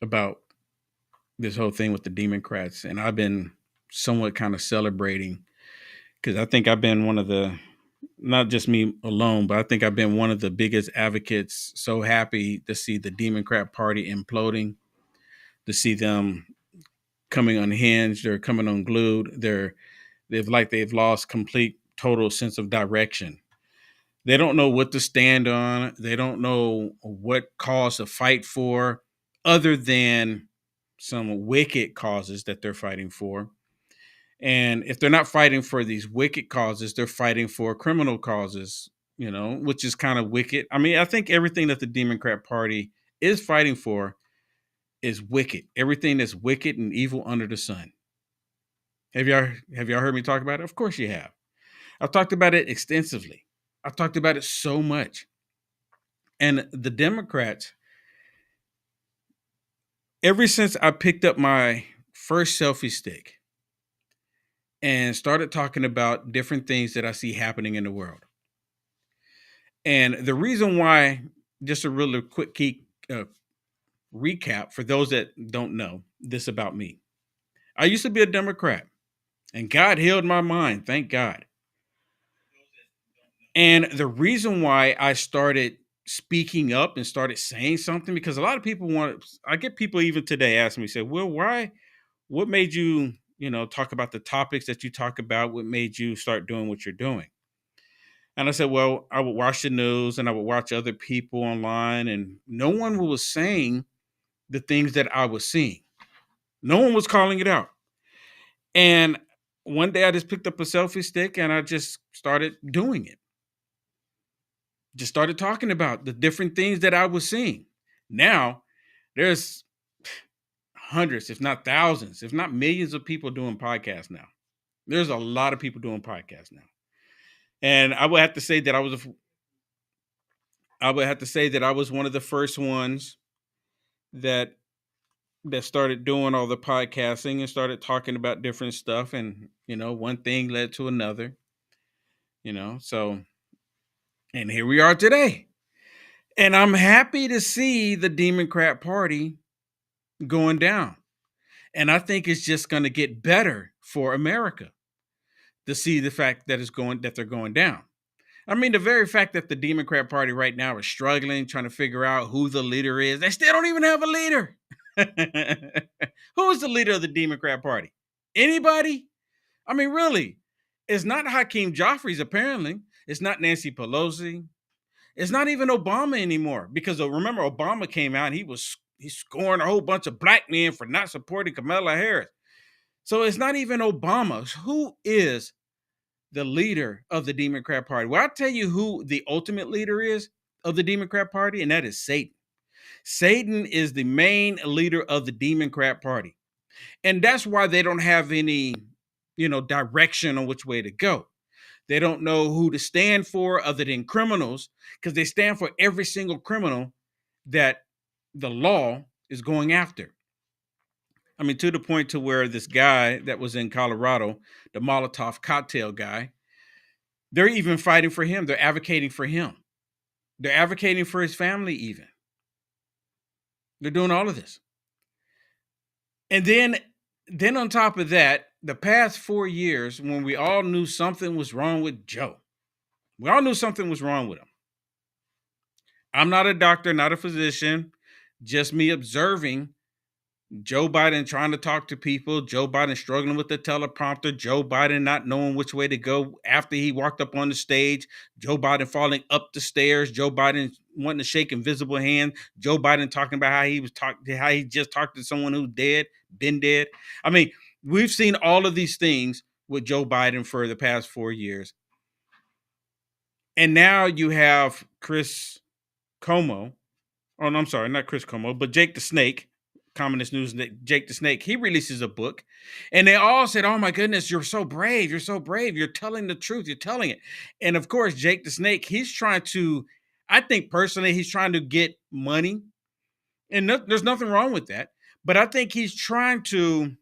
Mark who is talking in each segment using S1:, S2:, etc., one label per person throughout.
S1: about this whole thing with the Democrats, and I've been somewhat kind of celebrating because I think I've been one of the, not just me alone, but I think I've been one of the biggest advocates. So happy to see the Democrat Party imploding, to see them coming unhinged or coming unglued. They've lost complete total sense of direction. They don't know what to stand on. They don't know what cause to fight for, other than some wicked causes that they're fighting for. And if they're not fighting for these wicked causes, they're fighting for criminal causes, which is kind of wicked. I mean, I think everything that the Democrat Party is fighting for is wicked. Everything that's wicked and evil under the sun. Have y'all heard me talk about it? Of course you have. I've talked about it extensively. I've talked about it so much. And the Democrats, ever since I picked up my first selfie stick and started talking about different things that I see happening in the world. And the reason why, just a really quick key recap for those that don't know this about me. I used to be a Democrat, and God healed my mind, thank God. And the reason why I started speaking up and started saying something, because a lot of people I get people even today asking me, say, well, what made you, talk about the topics that you talk about? What made you start doing what you're doing? And I said, well, I would watch the news and I would watch other people online, and no one was saying the things that I was seeing. No one was calling it out. And one day I just picked up a selfie stick and I just started doing it. Just started talking about the different things that I was seeing. Now, there's hundreds, if not thousands, if not millions of people doing podcasts now. There's a lot of people doing podcasts now. And I would have to say that I was one of the first ones that started doing all the podcasting and started talking about different stuff, and one thing led to another, so, and here we are today. And I'm happy to see the Democrat Party going down. And I think it's just going to get better for America to see the fact that they're going down. I mean, the very fact that the Democrat Party right now is struggling, trying to figure out who the leader is, they still don't even have a leader. Who is the leader of the Democrat Party? Anybody? I mean, really, it's not Hakeem Jeffries, apparently. It's not Nancy Pelosi. It's not even Obama anymore, because remember, Obama came out and he's scoring a whole bunch of black men for not supporting Kamala Harris. So it's not even Obama. Who is the leader of the Democrat Party? Well, I'll tell you who the ultimate leader is of the Democrat Party, and that is Satan. Satan is the main leader of the Democrat Party. And that's why they don't have any, direction on which way to go. They don't know who to stand for other than criminals, because they stand for every single criminal that the law is going after. I mean, to the point to where this guy that was in Colorado, the Molotov cocktail guy, they're even fighting for him. They're advocating for him. They're advocating for his family even. They're doing all of this. And then on top of that, the past 4 years, when we all knew something was wrong with Joe, we all knew something was wrong with him. I'm not a doctor, not a physician, just me observing Joe Biden trying to talk to people, Joe Biden struggling with the teleprompter, Joe Biden not knowing which way to go after he walked up on the stage, Joe Biden falling up the stairs, Joe Biden wanting to shake invisible hands, Joe Biden talking about how he just talked to someone who's been dead. I mean, we've seen all of these things with Joe Biden for the past 4 years. And now you have Chris Como. Oh, no, I'm sorry, not Chris Como, but Jake the Snake, Communist News, Jake the Snake. He releases a book, and they all said, "Oh my goodness, you're so brave! You're so brave! You're telling the truth. You're telling it." And of course, Jake the Snake, he's trying to. I think personally, he's trying to get money, and there's nothing wrong with that. But I think he's trying to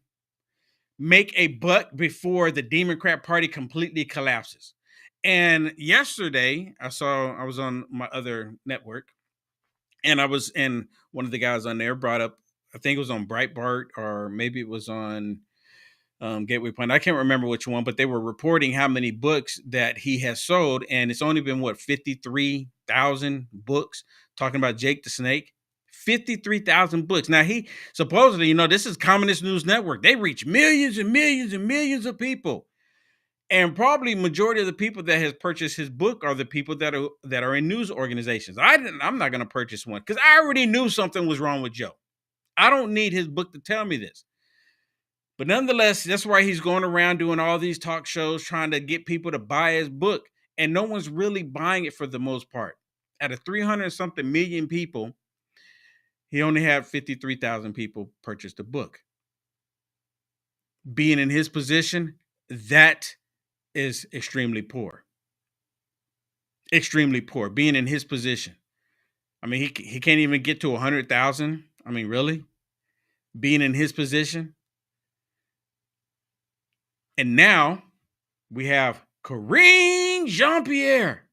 S1: make a buck before the Democrat Party completely collapses. And yesterday, I was on my other network, and one of the guys on there brought up I think it was on Breitbart or maybe it was on Gateway Point. I can't remember which one, but they were reporting how many books that he has sold, and it's only been 53,000 books. Talking about Jake the Snake, 53,000 books. Now he supposedly, this is Communist News Network. They reach millions and millions and millions of people, and probably majority of the people that has purchased his book are the people that are in news organizations. I'm not going to purchase one because I already knew something was wrong with Joe. I don't need his book to tell me this. But nonetheless, that's why he's going around doing all these talk shows, trying to get people to buy his book. And no one's really buying it for the most part. Out of 300 something million people, he only had 53,000 people purchase the book. Being in his position, that is extremely poor. Extremely poor. Being in his position. I mean, he can't even get to 100,000. I mean, really? Being in his position. And now we have Karine Jean-Pierre,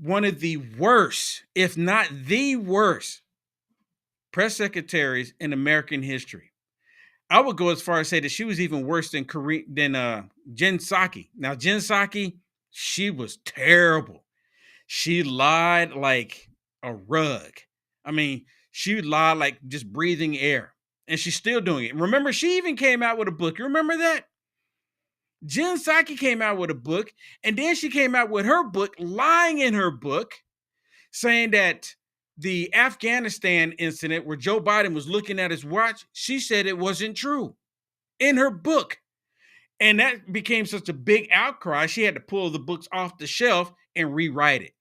S1: one of the worst, if not the worst, press secretaries in American history. I would go as far as say that she was even worse than Jen Psaki. Now, Jen Psaki, she was terrible. She lied like a rug. I mean, she lied like just breathing air. And she's still doing it. Remember, she even came out with a book. You remember that? Jen Psaki came out with a book, and then she came out with her book, lying in her book, saying that the Afghanistan incident where Joe Biden was looking at his watch, she said it wasn't true in her book. And that became such a big outcry, she had to pull the books off the shelf and rewrite it.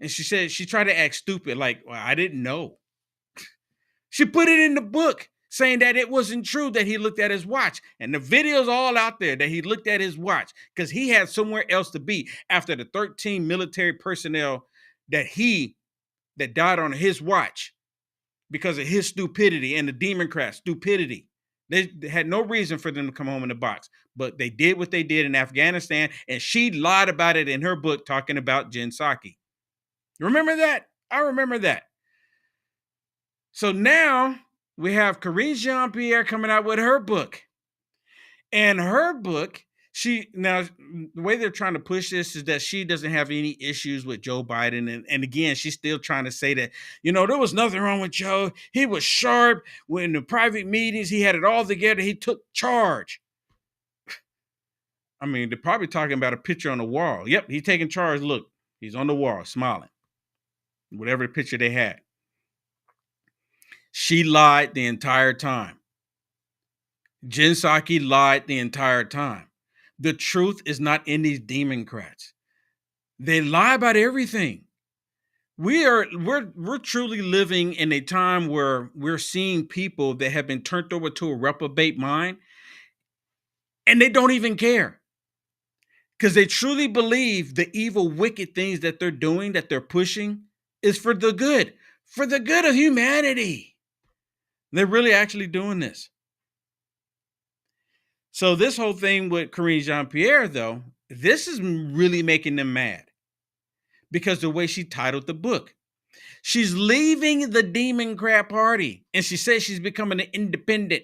S1: And she said she tried to act stupid, like, well, I didn't know. She put it in the book, saying that it wasn't true that he looked at his watch. And the video's all out there that he looked at his watch because he had somewhere else to be after the 13 military personnel that died on his watch because of his stupidity and the Democrats' stupidity. They had no reason for them to come home in the box, but they did what they did in Afghanistan, and she lied about it in her book talking about Jen Psaki. Remember that? I remember that. So now we have Karine Jean-Pierre coming out with her book. And her book, the way they're trying to push this is that she doesn't have any issues with Joe Biden. And again, she's still trying to say that, there was nothing wrong with Joe. He was sharp. When the private meetings, he had it all together. He took charge. I mean, they're probably talking about a picture on the wall. Yep, he's taking charge. Look, he's on the wall, smiling. Whatever picture they had. She lied the entire time. Jen Psaki lied the entire time. The truth is not in these Democrats. They lie about everything. We're truly living in a time where we're seeing people that have been turned over to a reprobate mind, and they don't even care. Because they truly believe the evil, wicked things that they're doing, that they're pushing, is for the good of humanity. They're really actually doing this. So this whole thing with Karine Jean-Pierre, though, this is really making them mad because the way she titled the book. She's leaving the Democrat Party, and she says she's becoming an independent.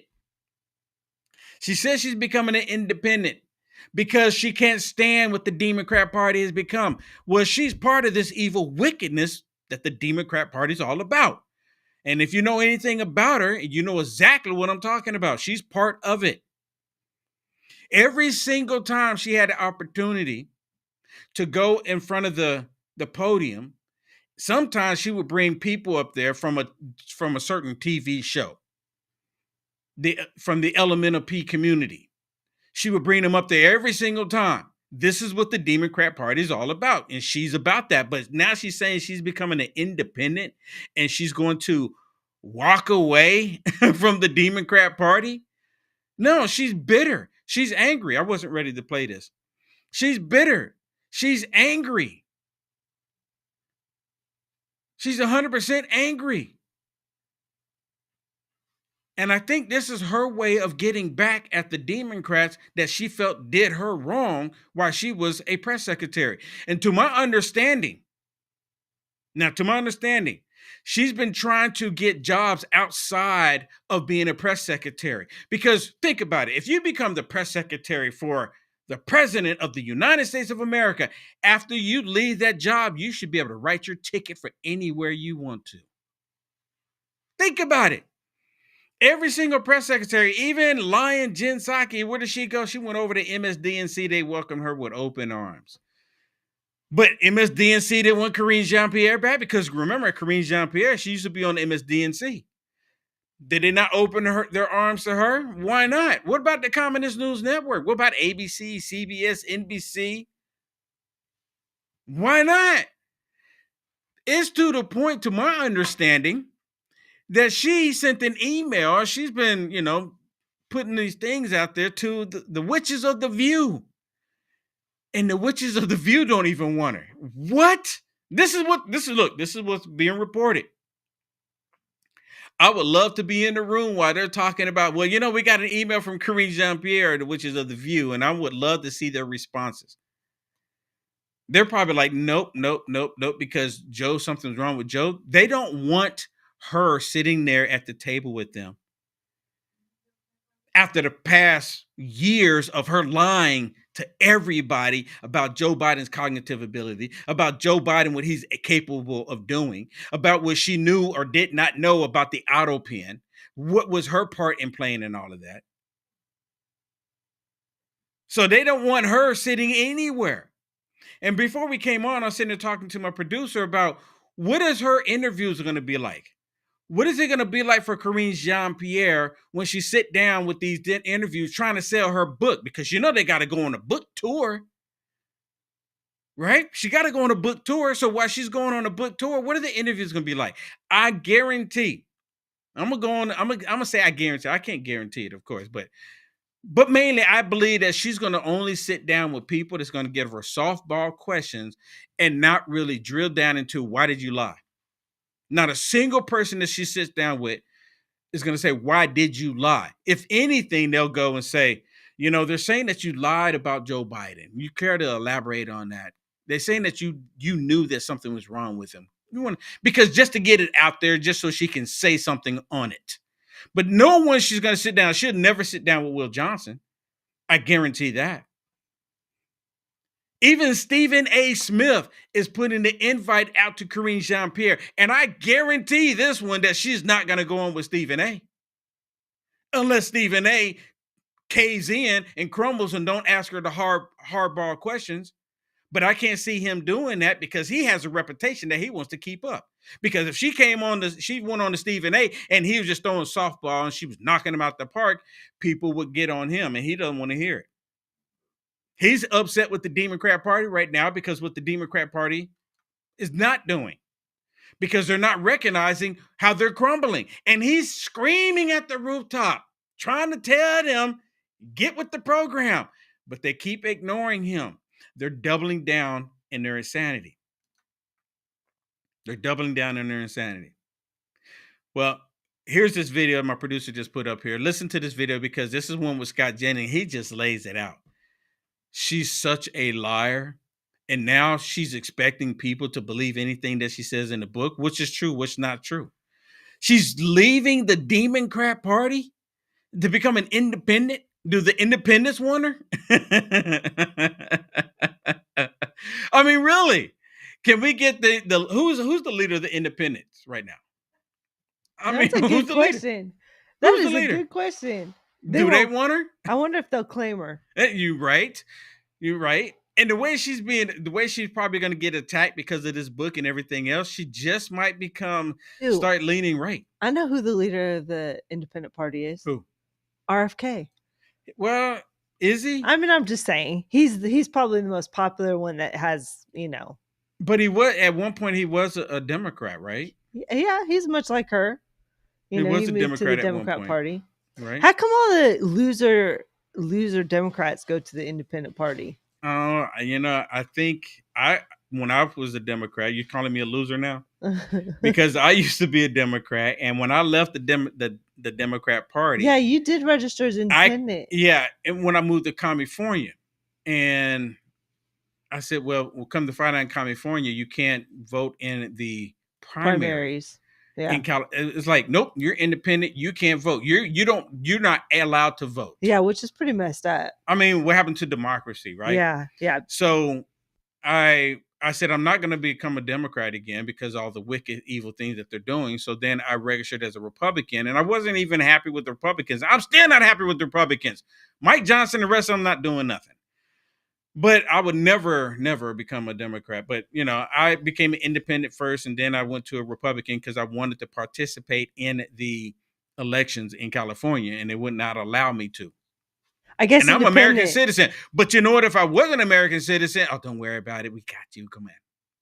S1: She says she's becoming an independent because she can't stand what the Democrat Party has become. Well, she's part of this evil wickedness that the Democrat Party is all about. And if you know anything about her, you know exactly what I'm talking about. She's part of it. Every single time she had the opportunity to go in front of the podium, sometimes she would bring people up there from a certain TV show, from the Elemental P community. She would bring them up there every single time. This is what the Democrat Party is all about, and she's about that. But now she's saying she's becoming an independent, and she's going to walk away from the Democrat Party. No, she's bitter. She's angry. I wasn't ready to play this. She's bitter. She's angry. She's 100% angry. And I think this is her way of getting back at the Democrats that she felt did her wrong while she was a press secretary. And to my understanding, She's been trying to get jobs outside of being a press secretary. Because think about it. If you become the press secretary for the president of the United States of America, after you leave that job, you should be able to write your ticket for anywhere you want to. Think about it. Every single press secretary, even Lion Jen Psaki, where did she go? She went over to MSDNC. They welcomed her with open arms. But MSDNC didn't want Karine Jean-Pierre back because remember, Karine Jean-Pierre, she used to be on MSDNC. Did they not open their arms to her? Why not? What about the Communist News Network? What about ABC, CBS, NBC? Why not? It's to the point, to my understanding, that she sent an email. She's been, putting these things out there to the witches of the View. And the witches of the View don't even want her. What? This is what's being reported. I would love to be in the room while they're talking about, well, we got an email from Karine Jean-Pierre, the witches of the View, and I would love to see their responses. They're probably like, nope, because Joe, something's wrong with Joe. They don't want her sitting there at the table with them. After the past years of her lying to everybody about Joe Biden's cognitive ability, about Joe Biden, what he's capable of doing, about what she knew or did not know about the auto pen, what was her part in playing in all of that. So they don't want her sitting anywhere. And before we came on, I was sitting there talking to my producer about what is her interviews going to be like. What is it going to be like for Karine Jean-Pierre when she sit down with these interviews trying to sell her book? Because they got to go on a book tour, right? She got to go on a book tour. So while she's going on a book tour, what are the interviews going to be like? I guarantee. I'm going to say I guarantee. I can't guarantee it, of course, but mainly I believe that she's going to only sit down with people that's going to give her softball questions and not really drill down into why did you lie? Not a single person that she sits down with is going to say, why did you lie? If anything, they'll go and say, they're saying that you lied about Joe Biden. You care to elaborate on that? They're saying that you knew that something was wrong with him. Because just to get it out there, just so she can say something on it. But no one she's going to sit down. She'll never sit down with Will Johnson. I guarantee that. Even Stephen A. Smith is putting the invite out to Karine Jean-Pierre. And I guarantee this one that she's not going to go on with Stephen A. Unless Stephen A. caves in and crumbles and don't ask her the hardball questions. But I can't see him doing that because he has a reputation that he wants to keep up. Because if she went on to Stephen A. and he was just throwing softball and she was knocking him out the park, people would get on him and he doesn't want to hear it. He's upset with the Democrat Party right now because what the Democrat Party is not doing. Because they're not recognizing how they're crumbling. And he's screaming at the rooftop, trying to tell them, get with the program. But they keep ignoring him. They're doubling down in their insanity. Well, here's this video my producer just put up here. Listen to this video because this is one with Scott Jennings. He just lays it out. She's such a liar. And now she's expecting people to believe anything that she says in the book, which is true, which is not true. She's leaving the Democrat Party to become an independent. Do the independents want her? I mean, really? Can we get who's the leader of the independents right now?
S2: That's a good question. That is a good question.
S1: Do they want her?
S2: I wonder if they'll claim her.
S1: You're right. And the way she's probably going to get attacked because of this book and everything else, she just might start leaning right.
S2: I know who the leader of the independent party is.
S1: Who?
S2: RFK.
S1: Well, is he?
S2: I mean, I'm just saying he's probably the most popular one that has,
S1: But he was at one point. He was a Democrat, right?
S2: Yeah, he's much like her.
S1: He was a Democrat
S2: to the Democrat Party,
S1: right?
S2: How come all the loser Democrats go to the independent party?
S1: I think when I was a Democrat, you're calling me a loser now because I used to be a Democrat, and when I left the Democrat Party,
S2: yeah, you did register as independent.
S1: And when I moved to California, and I said, well, come to find out in California, you can't vote in the primaries.
S2: Yeah.
S1: It's like, nope, you're independent. You can't vote. You're not allowed to vote.
S2: Yeah, which is pretty messed up.
S1: I mean, what happened to democracy, right?
S2: Yeah.
S1: So I said, I'm not going to become a Democrat again because of all the wicked, evil things that they're doing. So then I registered as a Republican, and I wasn't even happy with the Republicans. I'm still not happy with the Republicans. Mike Johnson, the rest of them not doing nothing. But I would never become a Democrat. But, I became an independent first, and then I went to a Republican because I wanted to participate in the elections in California, and they would not allow me to.
S2: I guess
S1: And I'm an American citizen. But you know what? If I was an American citizen, don't worry about it. We got you. Come on.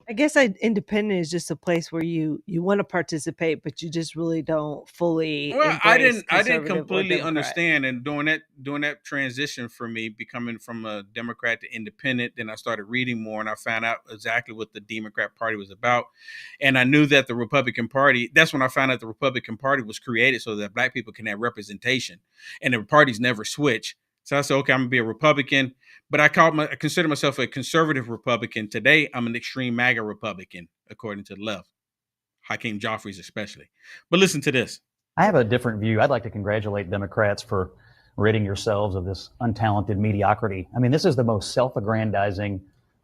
S2: I guess independent is just a place where you want to participate, but you just really don't fully.
S1: Well, I didn't
S2: conservative or
S1: completely
S2: Democrat.
S1: understand, and during that transition for me, becoming from a Democrat to independent, then I started reading more, and I found out exactly what the Democrat Party was about, and I knew that the Republican Party. That's when I found out the Republican Party was created so that Black people can have representation, and the parties never switch. So I said, okay, I'm gonna be a Republican, but I consider myself a conservative Republican. Today, I'm an extreme MAGA Republican, according to the left. Hakeem Joffrey's especially. But listen to this.
S3: I have a different view. I'd like to congratulate Democrats for ridding yourselves of this untalented mediocrity. I mean, this is the most self-aggrandizing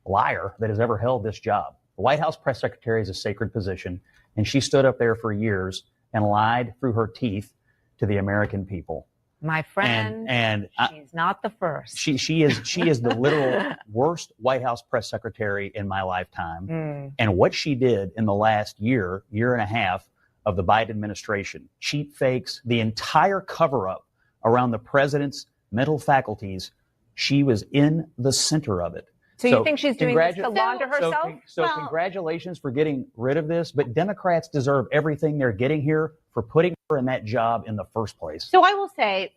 S3: liar that has ever held this job. The White House press secretary is a sacred position, and she stood up there for years and lied through her teeth to the American people.
S4: My friend, and she's not the first.
S3: She is the literal worst White House press secretary in my lifetime. And what she did in the last year and a half of the Biden administration, cheap fakes, the entire cover-up around the president's mental faculties, she was in the center of it.
S4: So you think she's doing this to launder herself?
S3: Congratulations for getting rid of this, but Democrats deserve everything they're getting here for putting her in that job in the first place.
S4: So I will say,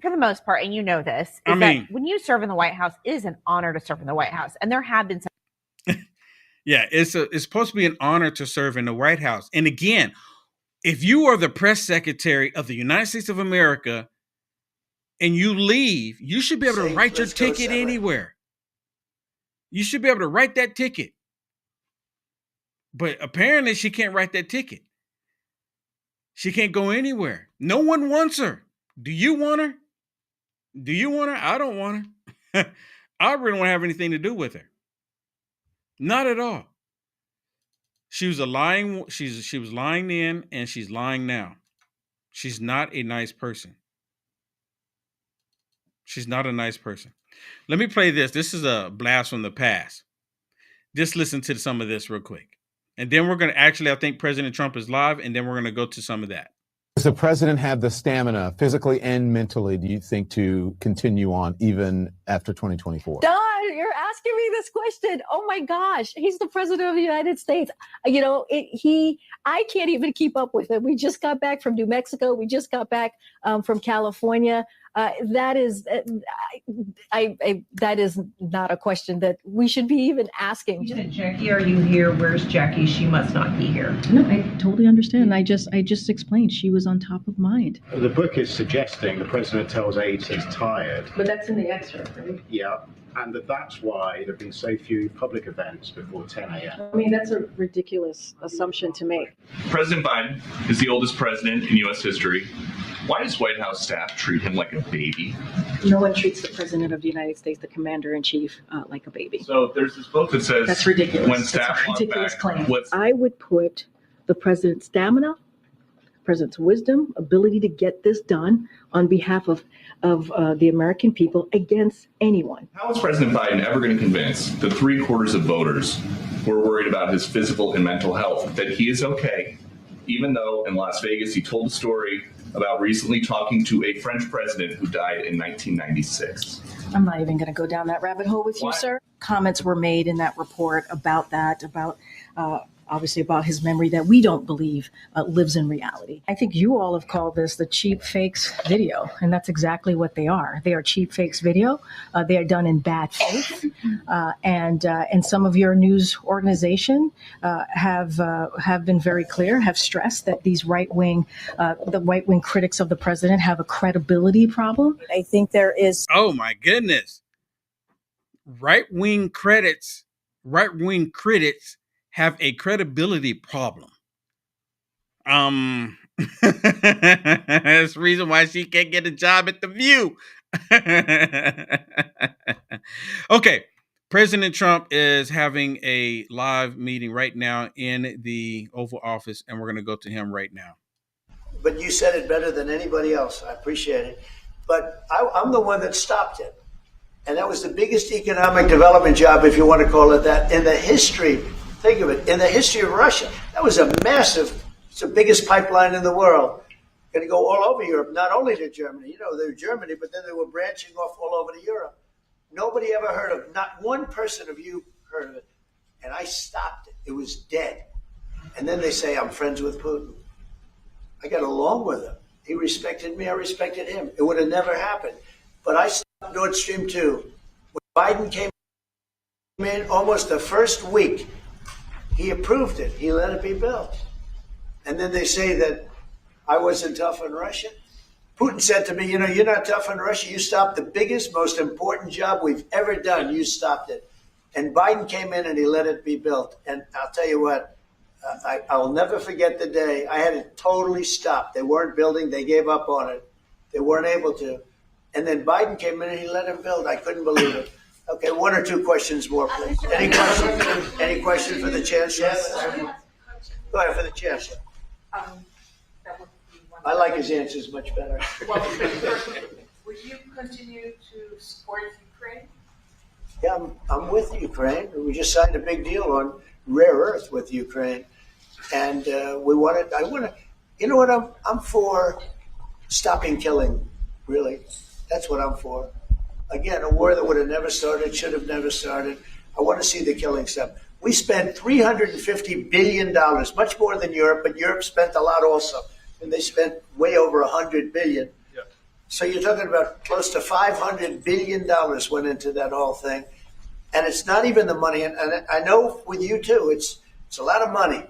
S4: for the most part, and you know this, that when you serve in the White House, it is an honor to serve in the White House. And there have been some.
S1: Yeah, it's supposed to be an honor to serve in the White House. And again, if you are the press secretary of the United States of America and you leave, you should be able to write your ticket anywhere. You should be able to write that ticket. But apparently she can't write that ticket. She can't go anywhere. No one wants her. Do you want her? Do you want her? I don't want her. I really don't have anything to do with her. Not at all. She was lying then, and she's lying now. She's not a nice person. She's not a nice person. Let me play this. This is a blast from the past. Just listen to some of this real quick. And then we're going to I think President Trump is live, and then we're going to go to some of that.
S5: Does the president have the stamina, physically and mentally, do you think, to continue on even after 2024?
S6: Don, you're asking me this question. Oh my gosh, he's the president of the United States. I can't even keep up with it. We just got back from New Mexico. We just got back from California. That is not a question that we should be even asking.
S7: Jackie, are you here? Where's Jackie? She must not be here.
S8: No, I totally understand. I just explained she was on top of mind.
S9: The book is suggesting the president tells aides he's tired.
S7: But that's in the excerpt, right?
S9: Yeah. And that's why there have been so few public events before 10 a.m.
S6: I mean, that's a ridiculous assumption to make.
S10: President Biden is the oldest president in U.S. history. Why does White House staff treat him like a baby?
S6: No one treats the president of the United States, the commander-in-chief, like a baby.
S10: So there's this book that says
S6: that's ridiculous.
S10: When staff
S6: that's a ridiculous claim.
S10: What's...
S6: I would put the president's stamina, president's wisdom, ability to get this done on behalf of the American people against anyone.
S10: How is President Biden ever going to convince the 3/4 of voters who are worried about his physical and mental health that he is okay, even though in Las Vegas he told a story about recently talking to a French president who died in 1996?
S6: I'm not even going to go down that rabbit hole with you, sir. Comments were made in that report about that, obviously about his memory that we don't believe lives in reality. I think you all have called this the cheap fakes video, and that's exactly what they are. They are cheap fakes video. They are done in bad faith, and some of your news organization have been very clear, have stressed that these the right wing critics of the president have a credibility problem. I think there is.
S1: Oh my goodness, right wing critics have a credibility problem. That's the reason why she can't get a job at The View. Okay. President Trump is having a live meeting right now in the Oval Office, and we're going to go to him right now.
S11: But you said it better than anybody else. I appreciate it. But I'm the one that stopped it. And that was the biggest economic development job, if you want to call it that, in the history. Think of it, in the history of Russia. That was a massive, it's the biggest pipeline in the world. Going to go all over Europe, not only to Germany. You know, they were Germany, but then they were branching off all over to Europe. Nobody ever heard of, not one person of you heard of it. And I stopped it. It was dead. And then they say, I'm friends with Putin. I got along with him. He respected me, I respected him. It would have never happened. But I stopped Nord Stream 2. When Biden came in almost the first week, he approved it. He let it be built. And then they say that I wasn't tough on Russia. Putin said to me, you know, you're not tough on Russia. You stopped the biggest, most important job we've ever done. You stopped it. And Biden came in and he let it be built. And I'll tell you what, I'll never forget the day I had it totally stopped. They weren't building. They gave up on it. They weren't able to. And then Biden came in and he let him build. I couldn't believe it. Okay, one or two questions more, please. Any questions? Any questions for the chancellor?
S12: Yes.
S11: Go ahead for the chancellor. I like his answers much better.
S12: Well, would you continue to support Ukraine?
S11: Yeah, I'm with Ukraine. We just signed a big deal on rare earth with Ukraine, and we wanted. I want to. You know what? I'm for stopping killing. Really, that's what I'm for. Again, a war that would have never started, should have never started. I want to see the killing stop. We spent $350 billion, much more than Europe, but Europe spent a lot also. And they spent way over $100 billion. Yep. So you're talking about close to $500 billion went into that whole thing. And it's not even the money. And I know with you too, it's a lot of money,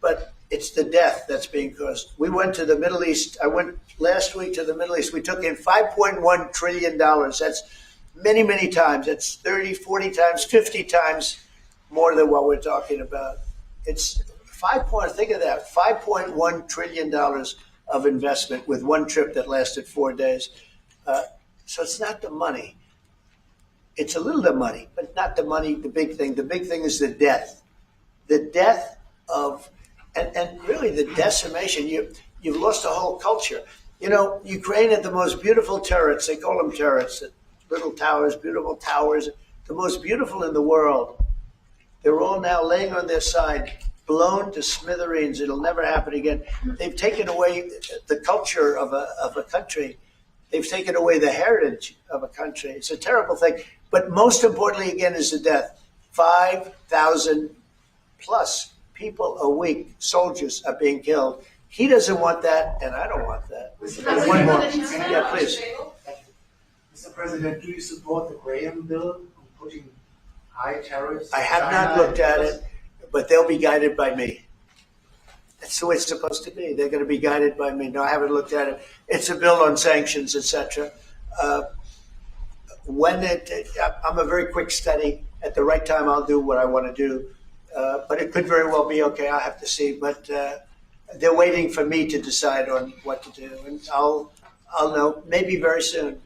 S11: but it's the death that's being caused. We went to the Middle East. I went last week to the Middle East. We took in $5.1 trillion. That's many, many times. That's 30, 40 times, 50 times more than what we're talking about. It's think of that, $5.1 trillion of investment with one trip that lasted 4 days. So it's not the money. It's a little the money, but not the money, the big thing. The big thing is the death. The death of, and really the decimation. You've lost a whole culture. You know, Ukraine had the most beautiful turrets. They call them turrets, little towers, beautiful towers, the most beautiful in the world. They're all now laying on their side, blown to smithereens. It'll never happen again. They've taken away the culture of a country. They've taken away the heritage of a country. It's a terrible thing. But most importantly, again, is the death. 5,000 plus people a week, soldiers, are being killed. He doesn't want that, and I don't want that. One more. Yeah, please.
S13: Mr. President, do you support the Graham bill on putting high tariffs?
S11: I have not looked at it, but they'll be guided by me. That's the way it's supposed to be. They're going to be guided by me. No, I haven't looked at it. It's a bill on sanctions, etc. I'm a very quick study. At the right time, I'll do what I want to do. But it could very well be okay. I'll have to see. But they're waiting for me to decide on what to do, and I'll know maybe very soon.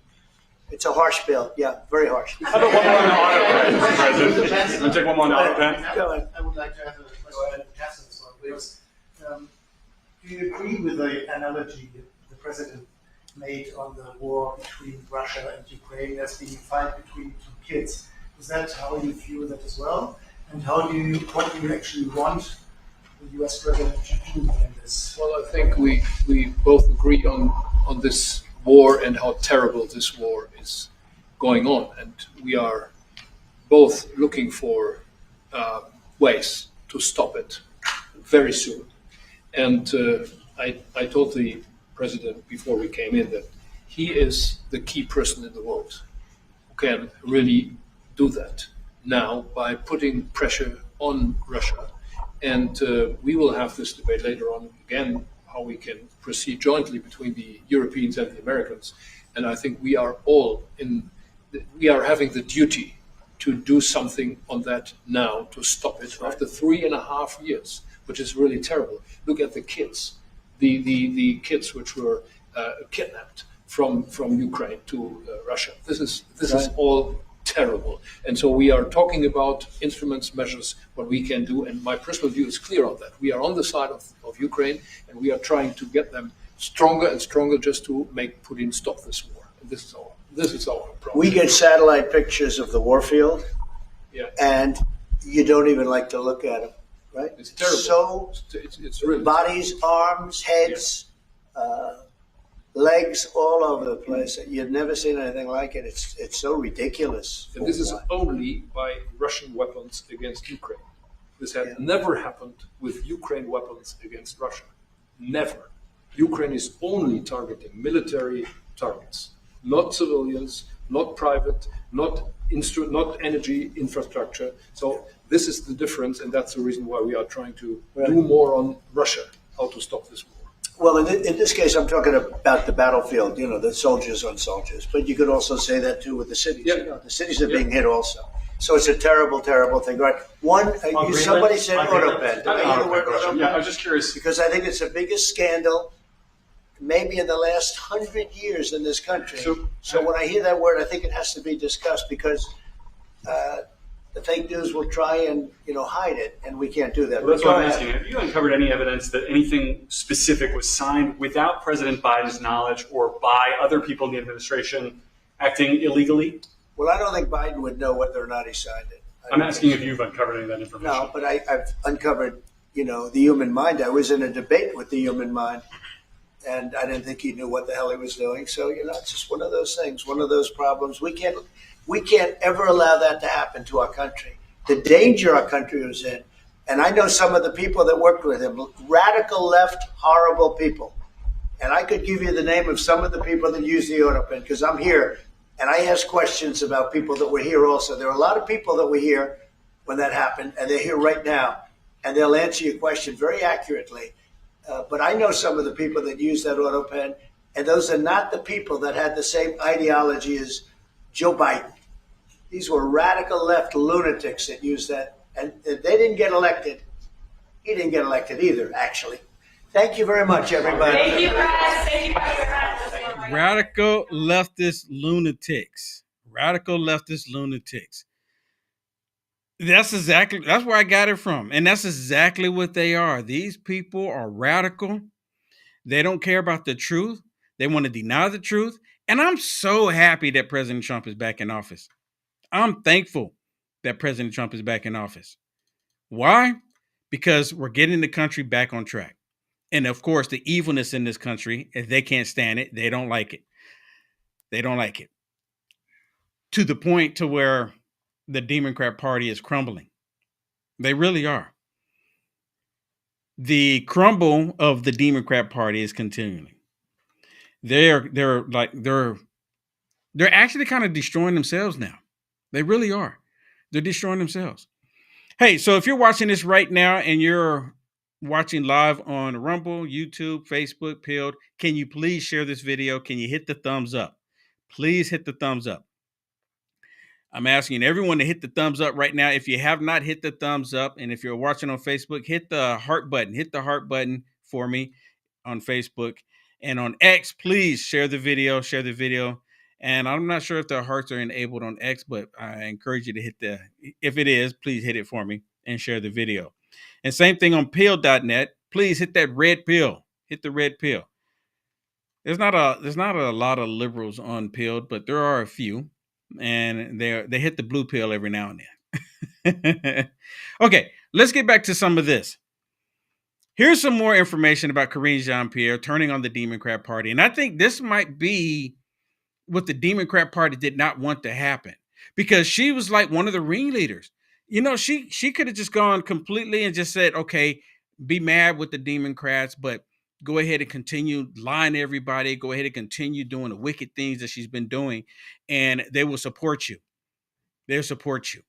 S11: It's a harsh bill. Yeah, very harsh.
S14: How about one more on the audit, President? I'll take one more on the audit plan.
S11: Go ahead.
S13: I would like to have a question to Cass's one, please. Do you agree with the analogy the President made on the war between Russia and Ukraine as being a fight between two kids? Is that how you view that as well? And what do you actually want the U.S. President to do in this?
S15: Well, I think we both agree on this war and how terrible this war is going on. And we are both looking for ways to stop it very soon. And I told the president before we came in that he is the key person in the world who can really do that now by putting pressure on Russia. And we will have this debate later on again, how we can proceed jointly between the Europeans and the Americans. And I think we are all we are having the duty to do something on that now to stop it after 3.5 years, which is really terrible. Look at the kids, the kids which were kidnapped from Ukraine to Russia. This is all terrible. And so we are talking about instruments, measures, what we can do. And my personal view is clear on that. We are on the side of Ukraine, and we are trying to get them stronger and stronger just to make Putin stop this war. And this is our problem.
S11: We get satellite pictures of the war field, and you don't even like to look at them, right?
S15: It's terrible.
S11: So
S15: it's really
S11: bodies, arms, heads, legs all over the place. You've never seen anything like it. It's so ridiculous.
S15: And this is only by Russian weapons against Ukraine. This had never happened with Ukraine weapons against Russia. Never. Ukraine is only targeting military targets, not civilians, not private, not energy infrastructure. So this is the difference, and that's the reason why we are trying to do more on Russia, how to stop this war.
S11: Well, in this case, I'm talking about the battlefield, the soldiers on soldiers. But you could also say that, too, with the cities. The cities are being hit also. So it's a terrible, terrible thing. Right? Somebody said autopen.
S14: Yeah, I was just curious.
S11: Because I think it's the biggest scandal maybe in the last 100 years in this country. So when I hear that word, I think it has to be discussed because the fake news will try and hide it, and we can't do that.
S14: Well, that's what I'm asking. Have you uncovered any evidence that anything specific was signed without President Biden's knowledge or by other people in the administration acting illegally?
S11: Well, I don't think Biden would know whether or not he signed it.
S14: I'm asking if you've uncovered any of that information.
S11: No, but I've uncovered, the human mind. I was in a debate with the human mind, and I didn't think he knew what the hell he was doing. So, it's just one of those things, one of those problems. We can't ever allow that to happen to our country. The danger our country was in, and I know some of the people that worked with him, radical left, horrible people. And I could give you the name of some of the people that use the autopen because I'm here, and I ask questions about people that were here also. There are a lot of people that were here when that happened, and they're here right now, and they'll answer your question very accurately. But I know some of the people that use that autopen, and those are not the people that had the same ideology as Joe Biden. These were radical left lunatics that used that, and they didn't get elected. He didn't get elected either, actually. Thank you very much, everybody.
S12: Thank you, guys. Thank you, guys.
S1: Radical leftist lunatics. Radical leftist lunatics. That's where I got it from. And that's exactly what they are. These people are radical. They don't care about the truth. They want to deny the truth. And I'm so happy that President Trump is back in office. I'm thankful that President Trump is back in office. Why? Because we're getting the country back on track. And of course, the evilness in this country, if they can't stand it, they don't like it. They don't like it. To the point to where the Democrat Party is crumbling. They really are. The crumble of the Democrat Party is continuing. They're actually kind of destroying themselves now. They really are. They're destroying themselves. Hey, so if you're watching this right now and you're watching live on Rumble, YouTube, Facebook, Pilled, can you please share this video? Can you hit the thumbs up? Please hit the thumbs up. I'm asking everyone to hit the thumbs up right now. If you have not hit the thumbs up, and if you're watching on Facebook, hit the heart button. Hit the heart button for me on Facebook. And on X, please share the video. Share the video. And I'm not sure if the hearts are enabled on X, but I encourage you to hit if it is, please hit it for me and share the video. And same thing on pill.net. Please hit that red pill. Hit the red pill. There's not a lot of liberals on Pilled, but there are a few. And they hit the blue pill every now and then. Okay, let's get back to some of this. Here's some more information about Karine Jean-Pierre turning on the Democrat Party. And I think this might be what the Democrat Party did not want to happen, because she was like one of the ringleaders. She could have just gone completely and just said, okay, be mad with the Democrats, but go ahead and continue lying to everybody. Go ahead and continue doing the wicked things that she's been doing, and they will support you. They'll support you.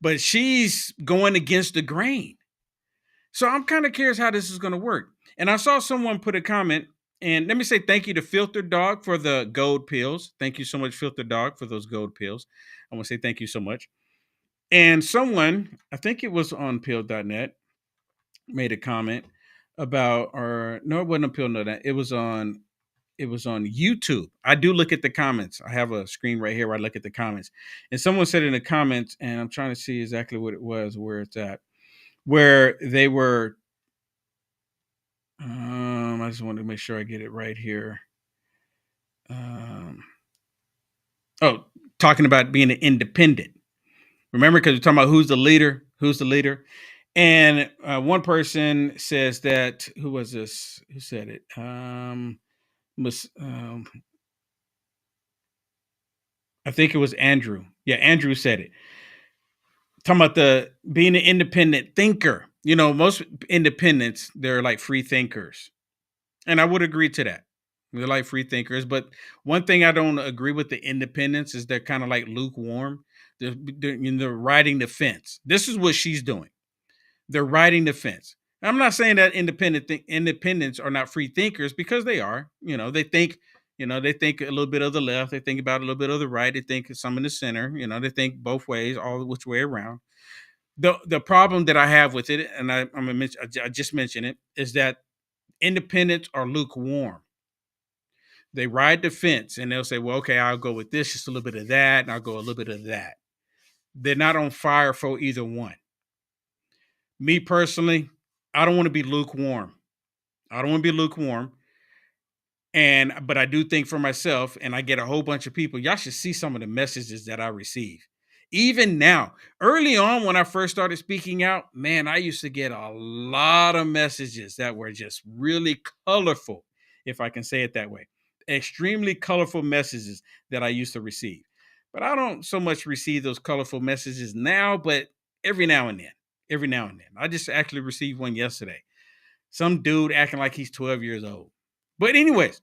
S1: But she's going against the grain. So I'm kind of curious how this is going to work. And I saw someone put a comment, and let me say thank you to Filter Dog for the gold pills. Thank you so much, Filter Dog, for those gold pills. I want to say thank you so much. And someone, I think it was on Peel.net, made a comment about, or no, it wasn't on Peel.net. It was on YouTube. I do look at the comments. I have a screen right here where I look at the comments. And someone said in the comments, and I'm trying to see exactly what it was, where it's at, where they were, I just wanted to make sure I get it right here. Talking about being an independent. Remember, because we're talking about who's the leader, and one person says that, who was this? Who said it? I think it was Andrew. Yeah, Andrew said it. Talking about being an independent thinker. You know, most independents, they're like free thinkers, and I would agree to that. They're like free thinkers, but one thing I don't agree with the independents is they're kind of like lukewarm. They're riding the fence. This is what she's doing. They're riding the fence. I'm not saying that independents are not free thinkers, because they are. You know, they think a little bit of the left. They think about a little bit of the right. They think some in the center. You know, they think both ways, all which way around. The problem that I have with it, and I just mentioned it, is that independents are lukewarm. They ride the fence and they'll say, well, okay, I'll go with this, just a little bit of that, and I'll go a little bit of that. They're not on fire for either one. Me personally, I don't want to be lukewarm. But I do think for myself, and I get a whole bunch of people, y'all should see some of the messages that I receive. Even now, early on when I first started speaking out, man, I used to get a lot of messages that were just really colorful, if I can say it that way. Extremely colorful messages that I used to receive. But I don't so much receive those colorful messages now, but every now and then. I just actually received one yesterday. Some dude acting like he's 12 years old. But anyways,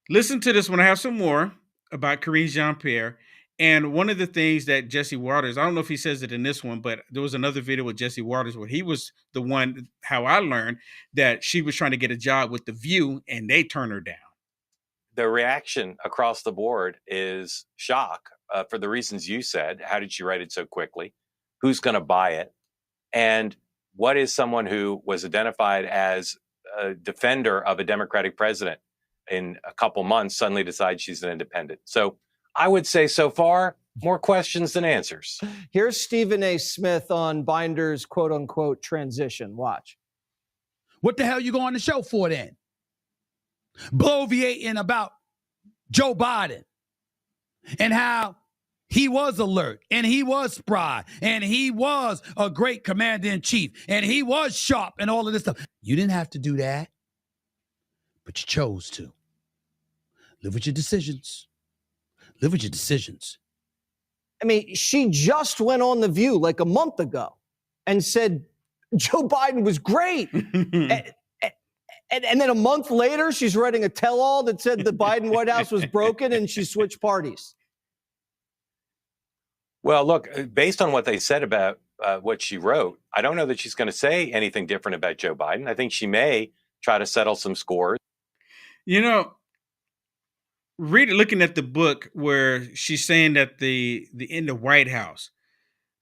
S1: listen to this one. I have some more about Karine Jean-Pierre. And one of the things that Jesse Waters, I don't know if he says it in this one, but there was another video with Jesse Waters where he was the one, how I learned that she was trying to get a job with The View and they turned her down.
S16: The reaction across the board is shock for the reasons you said. How did she write it so quickly? Who's going to buy it? And what is someone who was identified as a defender of a Democratic president in a couple months suddenly decides she's an independent? So I would say so far, more questions than answers.
S17: Here's Stephen A. Smith on Binder's quote unquote transition. Watch.
S18: What the hell you going on the show for then? Bloviating about Joe Biden and how he was alert and he was spry and he was a great commander in chief and he was sharp and all of this stuff. You didn't have to do that, but you chose to. Live with your decisions. Live with your decisions.
S17: I mean, she just went on The View like a month ago and said Joe Biden was great. And then a month later, she's writing a tell-all that said the Biden White House was broken and she switched parties.
S16: Well, look, based on what they said about what she wrote, I don't know that she's going to say anything different about Joe Biden. I think she may try to settle some scores.
S1: You know, looking at the book where she's saying that in the White House.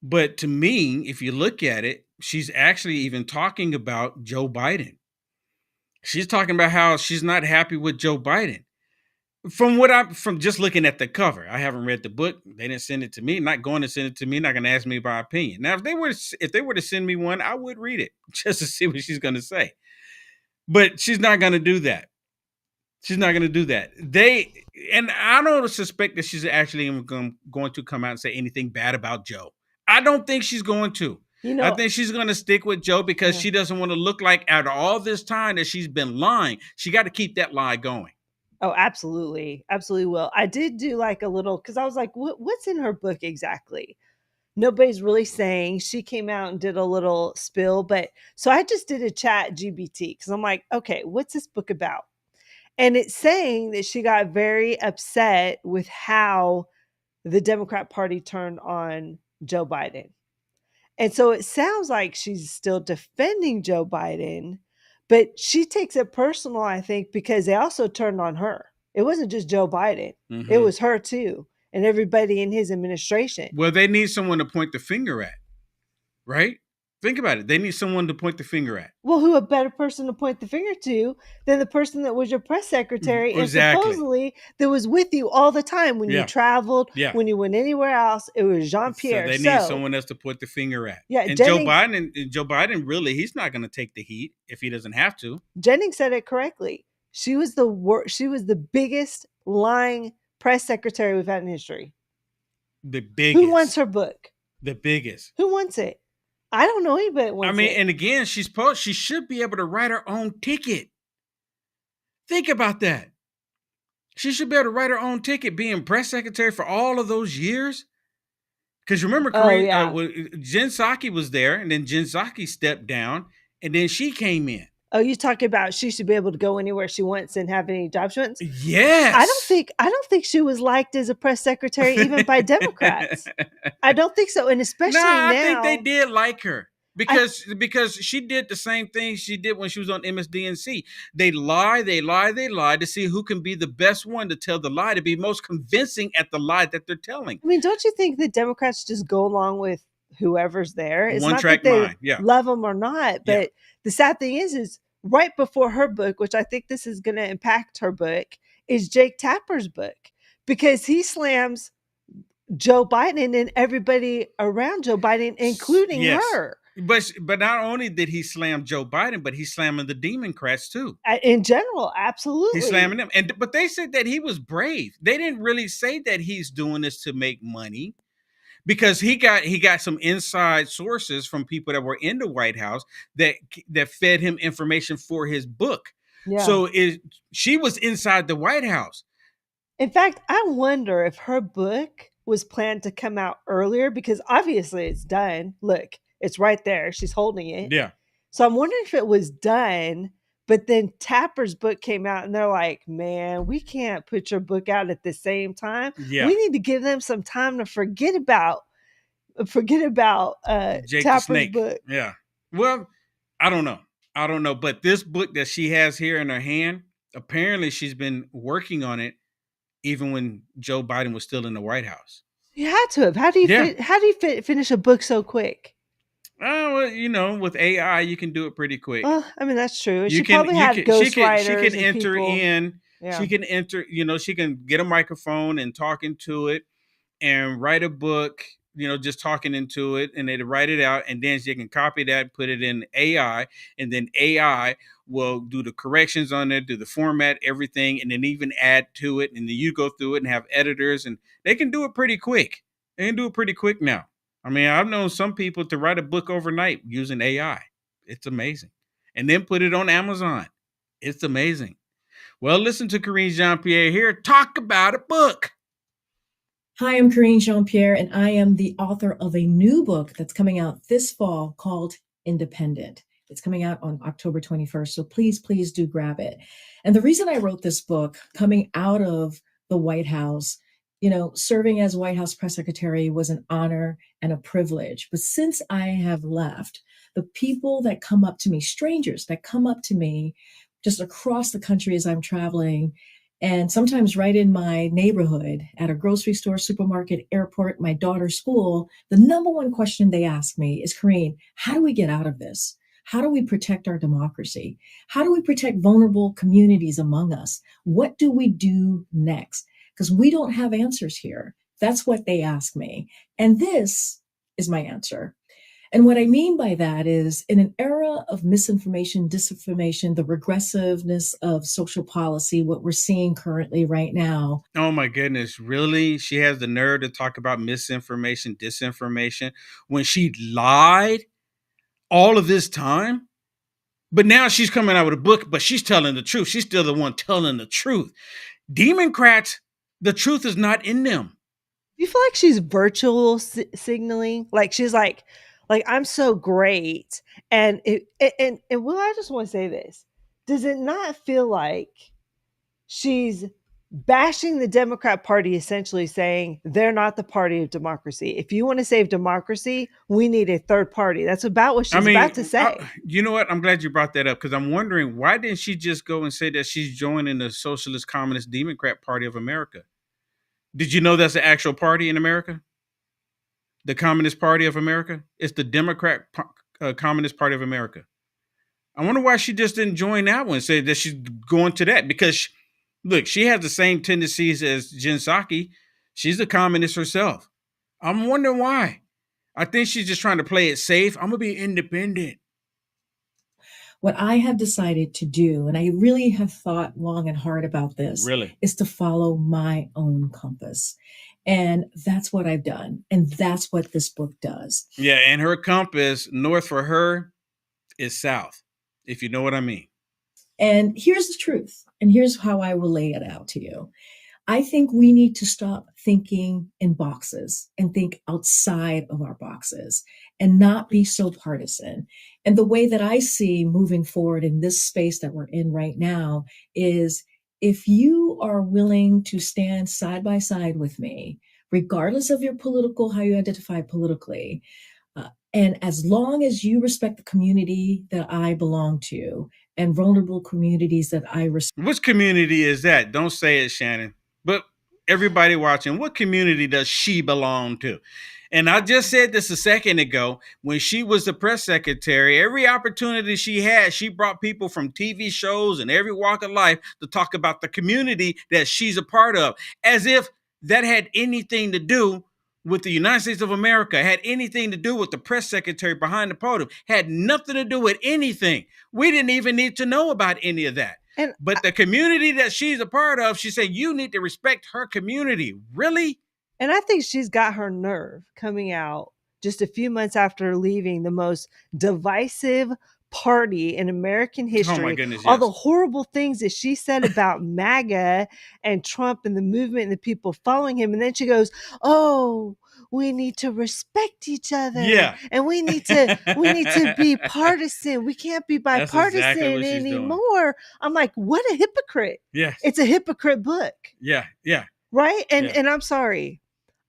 S1: But to me, if you look at it, she's actually even talking about Joe Biden. She's talking about how she's not happy with Joe Biden. From just looking at the cover, I haven't read the book. They didn't send it to me. Not going to send it to me. Not going to ask me my opinion. Now, if they were to send me one, I would read it just to see what she's going to say. But she's not going to do that. She's not going to do that. And I don't suspect that she's actually going to come out and say anything bad about Joe. I don't think she's going to. I think she's going to stick with Joe because she doesn't want to look like out of all this time that she's been lying. She got to keep that lie going.
S2: Oh, absolutely. Absolutely will. I did do like a little, because I was like, what's in her book exactly? Nobody's really saying. She came out and did a little spill. But so I just did a chat GBT because I'm like, okay, what's this book about? And it's saying that she got very upset with how the Democrat Party turned on Joe Biden. And so it sounds like she's still defending Joe Biden, but she takes it personal, I think, because they also turned on her. It wasn't just Joe Biden. Mm-hmm. It was her too. and everybody in his administration.
S1: Well, they need someone to point the finger at, right? Think about it. They need someone to point the finger at.
S2: Well, who a better person to point the finger to than the person that was your press secretary and supposedly that was with you all the time when you traveled, when you went anywhere else? It was Jean-Pierre.
S1: So they need someone else to point the finger at.
S2: Yeah,
S1: and Joe Biden really, he's not going to take the heat if he doesn't have to.
S2: Jennings said it correctly. She was the biggest lying press secretary we've had in history.
S1: The biggest.
S2: Who wants her book?
S1: The biggest.
S2: Who wants it? I don't know anybody that wants it.
S1: And again, she should be able to write her own ticket. Think about that. She should be able to write her own ticket, being press secretary for all of those years. Because remember, Jen Psaki was there, and then Jen Psaki stepped down, and then she came in.
S2: Oh, you talking about she should be able to go anywhere she wants and have any job she wants?
S1: Yes.
S2: I don't think she was liked as a press secretary even by Democrats. I don't think so, and especially now.
S1: I think they did like her because she did the same thing she did when she was on MSDNC. They lie to see who can be the best one to tell the lie, to be most convincing at the lie that they're telling.
S2: I mean, don't you think the Democrats just go along with whoever's there? It's
S1: One track mind, yeah.
S2: Love them or not, but the sad thing is right before her book, which I think this is going to impact her book, is Jake Tapper's book, because he slams Joe Biden and everybody around Joe Biden, including her.
S1: But not only did he slam Joe Biden, but he's slamming the Democrats too.
S2: In general, absolutely.
S1: He's slamming them. But they said that he was brave. They didn't really say that he's doing this to make money. Because he got some inside sources from people that were in the White House that fed him information for his book. Yeah. So she was inside the White House.
S2: In fact, I wonder if her book was planned to come out earlier, because obviously it's done. Look, it's right there. She's holding it.
S1: Yeah.
S2: So I'm wondering if it was done, but then Tapper's book came out and they're like, man, we can't put your book out at the same time. Yeah. We need to give them some time to forget about
S1: Jake
S2: Tapper's book.
S1: Yeah. Well, I don't know. But this book that she has here in her hand, apparently she's been working on it even when Joe Biden was still in the White House.
S2: You had to have. How do you finish a book so quick?
S1: Well, with AI, you can do it pretty quick.
S2: Well, I mean, that's true. She probably had ghostwriters.
S1: She can enter in. Yeah. She can enter. She can get a microphone and talk into it, and write a book. Just talking into it, and they write it out, and then she can copy that, put it in AI, and then AI will do the corrections on it, do the format, everything, and then even add to it, and then you go through it and have editors, and they can do it pretty quick. They can do it pretty quick now. I mean, I've known some people to write a book overnight using AI. It's amazing. And then put it on Amazon. It's amazing. Well, listen to Karine Jean-Pierre here talk about a book.
S19: Hi, I'm Karine Jean-Pierre, and I am the author of a new book that's coming out this fall called Independent. It's coming out on October 21st, so please do grab it. And the reason I wrote this book, coming out of the White House, serving as White House press secretary was an honor and a privilege. But since I have left, the people that come up to me, strangers that come up to me just across the country as I'm traveling, and sometimes right in my neighborhood, at a grocery store, supermarket, airport, my daughter's school, the number one question they ask me is, Karine, how do we get out of this? How do we protect our democracy? How do we protect vulnerable communities among us? What do we do next? Because we don't have answers here. That's what they ask me. And this is my answer. And what I mean by that is, in an era of misinformation, disinformation, the regressiveness of social policy, what we're seeing currently right now.
S1: Oh my goodness, really? She has the nerve to talk about misinformation, disinformation, when she lied all of this time? But now she's coming out with a book, but she's telling the truth. She's still the one telling the truth. Democrats, the truth is not in them.
S2: You feel like she's virtual signaling? Like she's like I'm so great. And Will, I just want to say this. Does it not feel like she's bashing the Democrat Party, essentially saying they're not the party of democracy? If you want to save democracy, we need a third party. That's about what she's about to say.
S1: You know what? I'm glad you brought that up, because I'm wondering, why didn't she just go and say that she's joining the Socialist Communist Democrat Party of America? Did you know that's the actual party in America? The Communist Party of America? It's the Democrat Communist Party of America. I wonder why she just didn't join that one and say that she's going to that. Because, look, she has the same tendencies as Jen Psaki. She's a communist herself. I'm wondering why. I think she's just trying to play it safe. I'm going to be independent.
S19: What I have decided to do, and I really have thought long and hard about this, is to follow my own compass. And that's what I've done. And that's what this book does.
S1: Yeah, and her compass, north for her, is south, if you know what I mean.
S19: And here's the truth. And here's how I will lay it out to you. I think we need to stop thinking in boxes and think outside of our boxes and not be so partisan. And the way that I see moving forward in this space that we're in right now is if you are willing to stand side by side with me, regardless of your how you identify politically, and as long as you respect the community that I belong to and vulnerable communities that I respect.
S1: Which community is that? Don't say it, Shannon. But everybody watching, what community does she belong to? And I just said this a second ago. When she was the press secretary, every opportunity she had, she brought people from TV shows and every walk of life to talk about the community that she's a part of, as if that had anything to do with the United States of America, had anything to do with the press secretary behind the podium, had nothing to do with anything. We didn't even need to know about any of that. But the community that she's a part of, she said, you need to respect her community. Really?
S2: And I think she's got her nerve coming out just a few months after leaving the most divisive party in American history.
S1: Oh my goodness,
S2: all
S1: yes.
S2: the horrible things that she said about MAGA and Trump and the movement and the people following him. And then she goes, oh, we need to respect each other.
S1: Yeah.
S2: And we need to be partisan. We can't be bipartisan
S1: exactly
S2: anymore. I'm like, what a hypocrite.
S1: Yes.
S2: It's a hypocrite book.
S1: Yeah. Yeah.
S2: Right? And I'm sorry.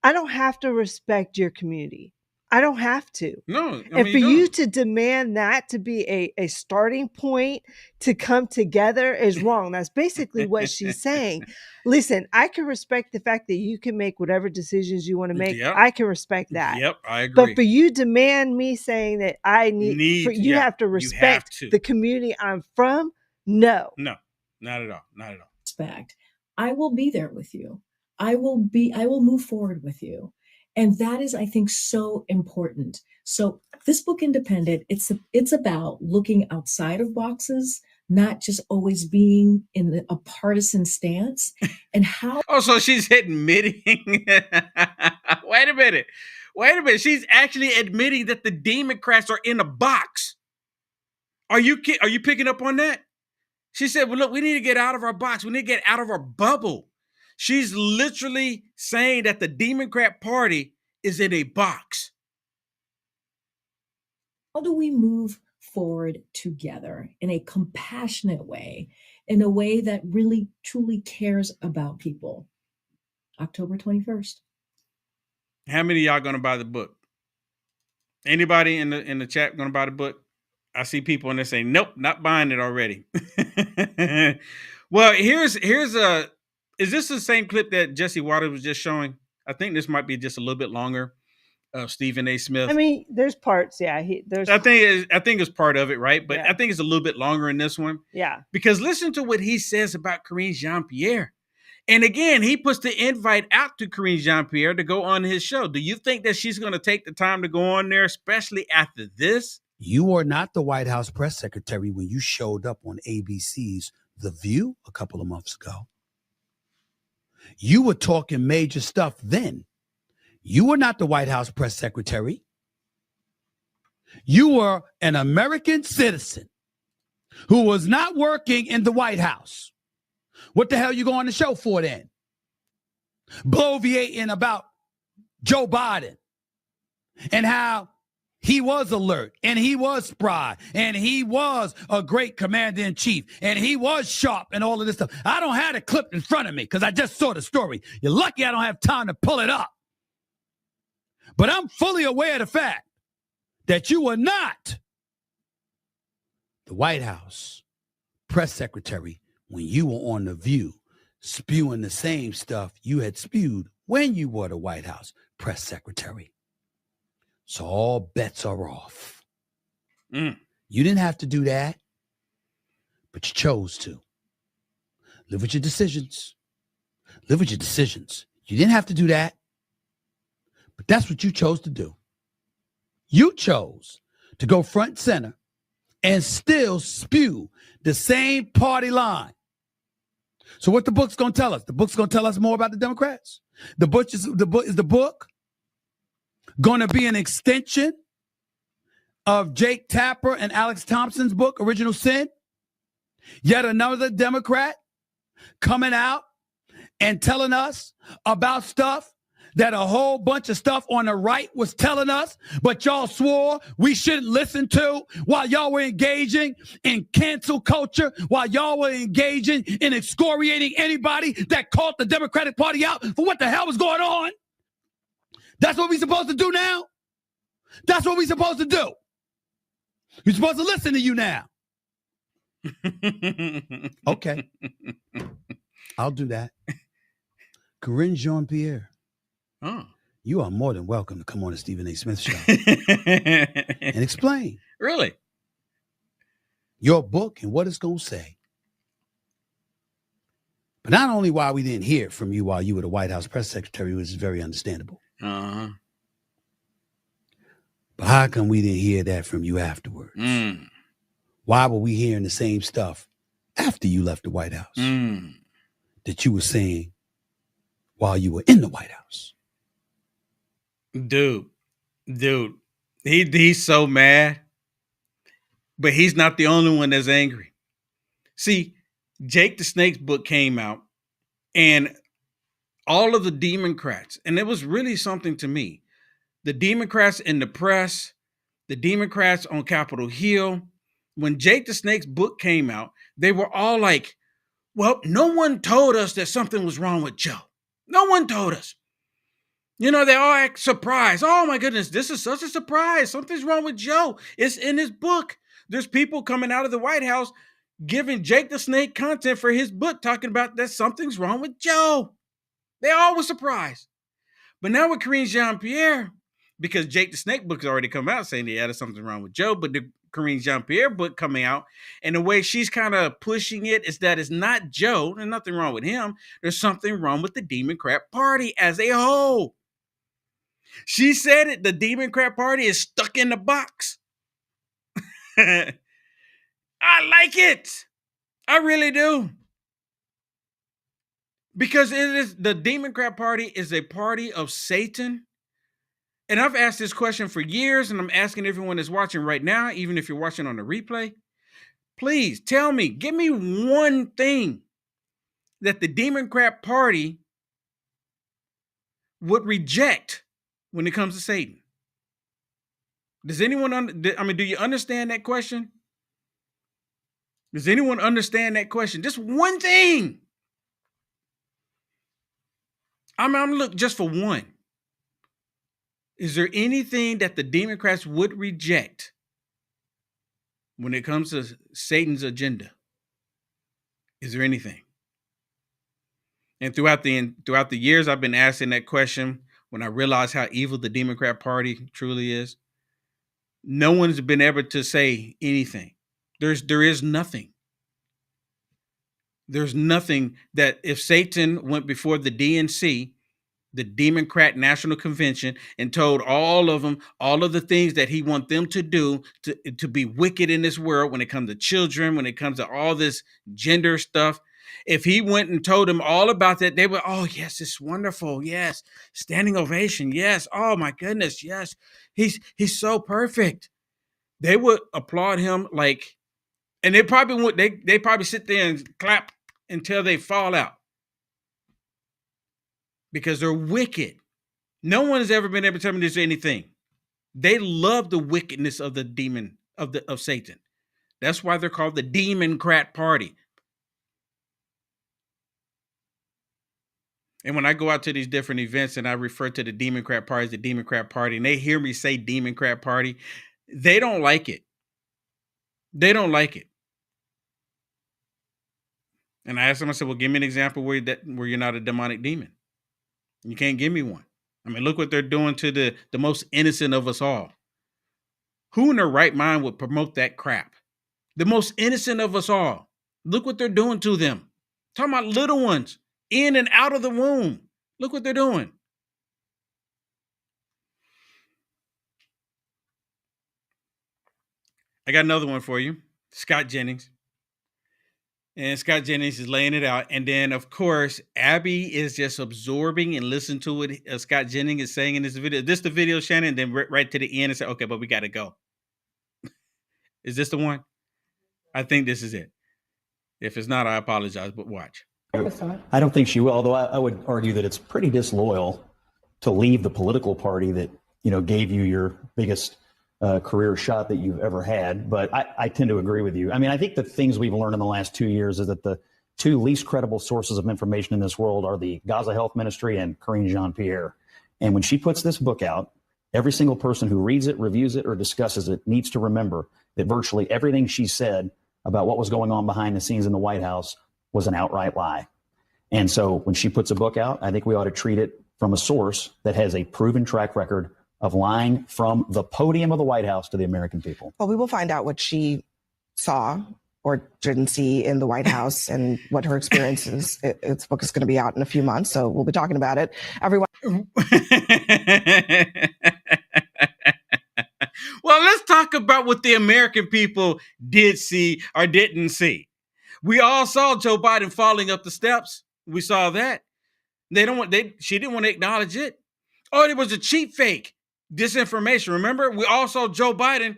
S2: I don't have to respect your community. I don't have to.
S1: No.
S2: And for you to demand that to be a starting point to come together is wrong. That's basically what she's saying. Listen, I can respect the fact that you can make whatever decisions you want to make.
S1: Yep.
S2: I can respect that.
S1: Yep, I agree.
S2: But for you demand me saying that I you have to respect the community I'm from, no.
S1: No, not at all. Not at all.
S19: Respect. I will be there with you. I will move forward with you. And that is, I think, so important. So this book, Independent, it's about looking outside of boxes, not just always being in a partisan stance. And how...
S1: Oh, so she's admitting... Wait a minute. She's actually admitting that the Democrats are in a box. Are you picking up on that? She said, well, look, we need to get out of our box. We need to get out of our bubble. She's literally saying that the Democrat Party is in a box.
S19: How do we move forward together in a compassionate way, in a way that really, truly cares about people? October 21st.
S1: How many of y'all going to buy the book? Anybody in the chat going to buy the book? I see people in there saying, nope, not buying it already. Well, here's is this the same clip that Jesse Waters was just showing? I think this might be just a little bit longer of Stephen A. Smith.
S2: I mean, there's parts. Yeah.
S1: I think it's part of it, right? But yeah. I think it's a little bit longer in this one.
S2: Yeah.
S1: Because listen to what he says about Karine Jean-Pierre. And again, he puts the invite out to Karine Jean-Pierre to go on his show. Do you think that she's going to take the time to go on there, especially after this?
S18: You were not the White House press secretary when you showed up on ABC's The View a couple of months ago. You were talking major stuff then. You were not the White House press secretary. You were an American citizen who was not working in the White House. What the hell you going on the show for then? Bloviating about Joe Biden and how he was alert and he was spry and he was a great commander-in-chief and he was sharp and all of this stuff. I don't have the clip in front of me because I just saw the story. You're lucky I don't have time to pull it up. But I'm fully aware of the fact that you were not the White House press secretary when you were on The View spewing the same stuff you had spewed when you were the White House press secretary. So all bets are off. You didn't have to do that, but you chose to. Live with your decisions. Live with your decisions. You didn't have to do that, but that's what you chose to do. You chose to go front and center and still spew the same party line. So what the book's going to tell us? The book's going to tell us more about the Democrats. The book is the book going to be an extension of Jake Tapper and Alex Thompson's book, Original Sin? Yet another Democrat coming out and telling us about stuff that a whole bunch of stuff on the right was telling us, but y'all swore we shouldn't listen to while y'all were engaging in cancel culture, while y'all were engaging in excoriating anybody that called the Democratic Party out for what the hell was going on. That's what we're supposed to do now? That's what we're supposed to do. We're supposed to listen to you now. Okay. I'll do that. Karine Jean-Pierre. You are more than welcome to come on the Stephen A. Smith Show and explain.
S1: Really?
S18: Your book and what it's going to say. But not only why we didn't hear from you while you were the White House press secretary, which is very understandable. But how come we didn't hear that from you afterwards? Why were we hearing the same stuff after you left the White House that you were saying while you were in the White House?
S1: Dude, he's so mad, but he's not the only one that's angry. See, Jake the Snake's book came out, and all of the Democrats, and it was really something to me, the Democrats in the press, the Democrats on Capitol Hill, when Jake the Snake's book came out, they were all like, well, no one told us that something was wrong with Joe. No one told us. You know, they all act surprised. Oh my goodness, this is such a surprise. Something's wrong with Joe. It's in his book. There's people coming out of the White House giving Jake the Snake content for his book, talking about that something's wrong with Joe. They all were surprised. But now with Karine Jean-Pierre, because Jake the Snake book has already come out saying there's something wrong with Joe, but the Karine Jean-Pierre book coming out, and the way she's kind of pushing it is that it's not Joe. There's nothing wrong with him. There's something wrong with the Democrat Party as a whole. She said it. The Democrat Party is stuck in the box. I like it. I really do. Because the Democrat Party is a party of Satan. And I've asked this question for years, and I'm asking everyone that's watching right now, even if you're watching on the replay, please tell me, give me one thing that the Democrat Party would reject when it comes to Satan. Does anyone, do you understand that question? Does anyone understand that question? Just one thing. I'm look just for one. Is there anything that the Democrats would reject when it comes to Satan's agenda? Is there anything? And throughout the years, I've been asking that question when I realized how evil the Democrat Party truly is. No one's been able to say anything. There is nothing. There's nothing that if Satan went before the DNC, the Democrat National Convention, and told all of them, all of the things that he wants them to do to be wicked in this world when it comes to children, when it comes to all this gender stuff. If he went and told them all about that, they would, oh, yes, it's wonderful. Yes. Standing ovation. Yes. Oh, my goodness. Yes. He's so perfect. They would applaud him like, and they probably would, they probably sit there and clap until they fall out because they're wicked. No one has ever been able to tell me there's anything. They love the wickedness of the demon of Satan. That's why they're called the Democrat Party. And when I go out to these different events and I refer to the Democrat Party as the Democrat Party, and they hear me say Democrat Party, they don't like it. They don't like it. And I asked them, I said, well, give me an example where you're not a demonic demon. You can't give me one. I mean, look what they're doing to the most innocent of us all. Who in their right mind would promote that crap? The most innocent of us all. Look what they're doing to them. Talking about little ones in and out of the womb. Look what they're doing. I got another one for you. Scott Jennings. And Scott Jennings is laying it out. And then, of course, Abby is just absorbing and listening to what Scott Jennings is saying in this video. This the video, Shannon? And then right to the end and say, okay, but we got to go. Is this the one? I think this is it. If it's not, I apologize, but watch.
S3: I don't think she will, although I would argue that it's pretty disloyal to leave the political party that, gave you your biggest career shot that you've ever had. But I tend to agree with you. I mean, I think the things we've learned in the last 2 years is that the two least credible sources of information in this world are the Gaza Health Ministry and Karine Jean-Pierre. And when she puts this book out, every single person who reads it, reviews it, or discusses it needs to remember that virtually everything she said about what was going on behind the scenes in the White House was an outright lie. And so when she puts a book out, I think we ought to treat it from a source that has a proven track record of lying from the podium of the White House to the American people.
S20: Well, we will find out what she saw or didn't see in the White House and what her experience is. Its book is going to be out in a few months, so we'll be talking about it. Everyone.
S1: Well, let's talk about what the American people did see or didn't see. We all saw Joe Biden falling up the steps. We saw that. She didn't want to acknowledge it. Oh, it was a cheap fake disinformation. Remember, we all saw Joe Biden.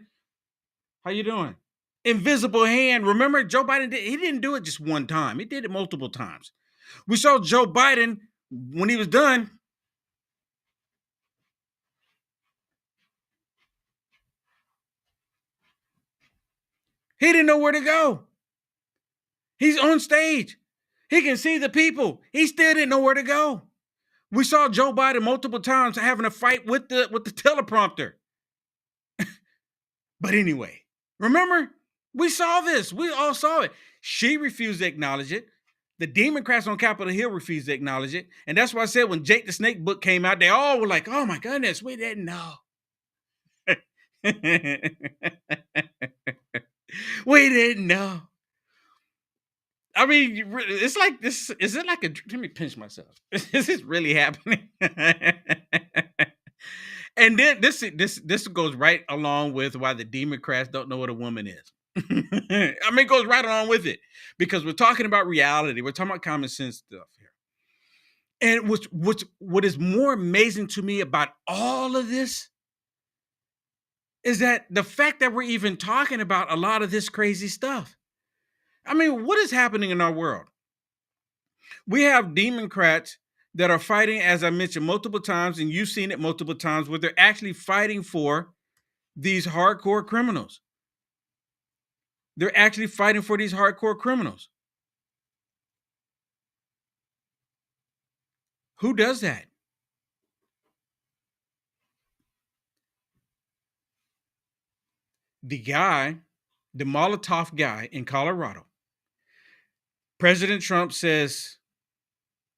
S1: How you doing? Invisible hand. Remember, Joe Biden he didn't do it just one time. He did it multiple times. We saw Joe Biden when he was done. He didn't know where to go. He's on stage. He can see the people. He still didn't know where to go. We saw Joe Biden multiple times having a fight with the teleprompter. But anyway, remember, we saw this. We all saw it. She refused to acknowledge it. The Democrats on Capitol Hill refused to acknowledge it. And that's why I said when Jake the Snake book came out, they all were like, oh my goodness, we didn't know. We didn't know. I mean, it's like this. Is it like a? Let me pinch myself. Is this really happening? And then this goes right along with why the Democrats don't know what a woman is. I mean, it goes right along with it because we're talking about reality. We're talking about common sense stuff here. And what is more amazing to me about all of this is that the fact that we're even talking about a lot of this crazy stuff. I mean, what is happening in our world? We have Democrats that are fighting, as I mentioned multiple times, and you've seen it multiple times, where they're actually fighting for these hardcore criminals. They're actually fighting for these hardcore criminals. Who does that? The Molotov guy in Colorado. President Trump says,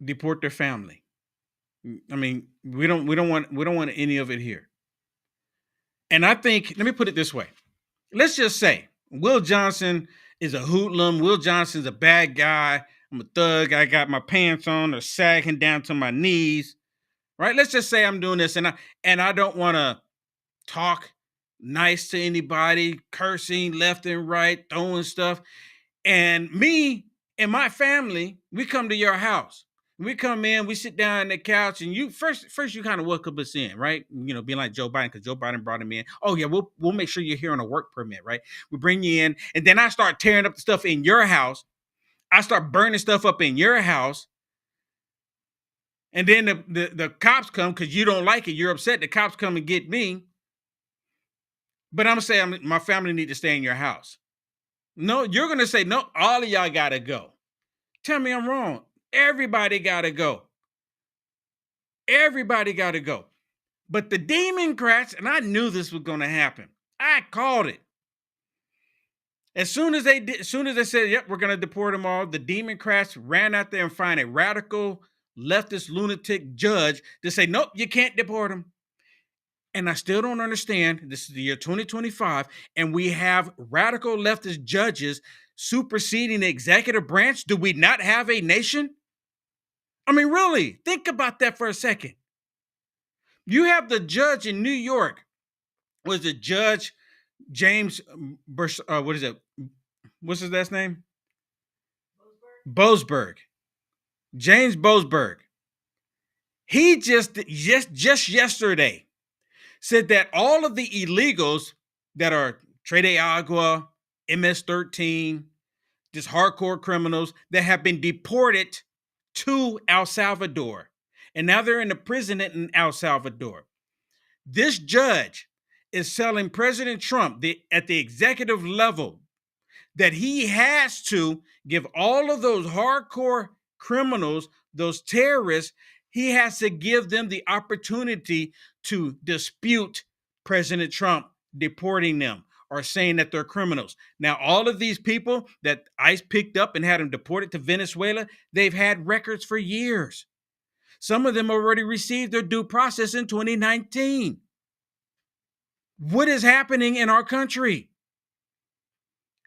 S1: deport their family. I mean, we don't want any of it here. And I think, let me put it this way. Let's just say Will Johnson is a hoodlum. Will Johnson's a bad guy. I'm a thug. I got my pants on or sagging down to my knees. Right? Let's just say I'm doing this and I don't want to talk nice to anybody, cursing left and right, throwing stuff. And me and my family, we come to your house. We come in, we sit down on the couch, and you first you kind of welcome us in, right? You know, being like Joe Biden, because Joe Biden brought him in. Oh yeah, we'll make sure you're here on a work permit, right? We bring you in, and then I start tearing up the stuff in your house. I start burning stuff up in your house. And then the cops come because you don't like it. You're upset. The cops come and get me. But I'm saying my family need to stay in your house. No, you're going to say, no, all of y'all got to go. Tell me I'm wrong. Everybody got to go. Everybody got to go. But the Democrats, and I knew this was going to happen. I called it. As soon as they said, yep, we're going to deport them all, the Democrats ran out there and found a radical leftist lunatic judge to say, nope, you can't deport him. And I still don't understand. This is the year 2025, and we have radical leftist judges superseding the executive branch. Do we not have a nation? I mean, really, think about that for a second. You have the judge in New York, was the Judge James, what is it? What's his last name? Boasberg. James Boasberg. He just yesterday said that all of the illegals that are Trade de Agua, MS-13, just hardcore criminals that have been deported to El Salvador, and now they're in the prison in El Salvador. This judge is telling President Trump at the executive level that he has to give all of those hardcore criminals, those terrorists, he has to give them the opportunity to dispute President Trump deporting them or saying that they're criminals. Now, all of these people that ICE picked up and had them deported to Venezuela, they've had records for years. Some of them already received their due process in 2019. What is happening in our country?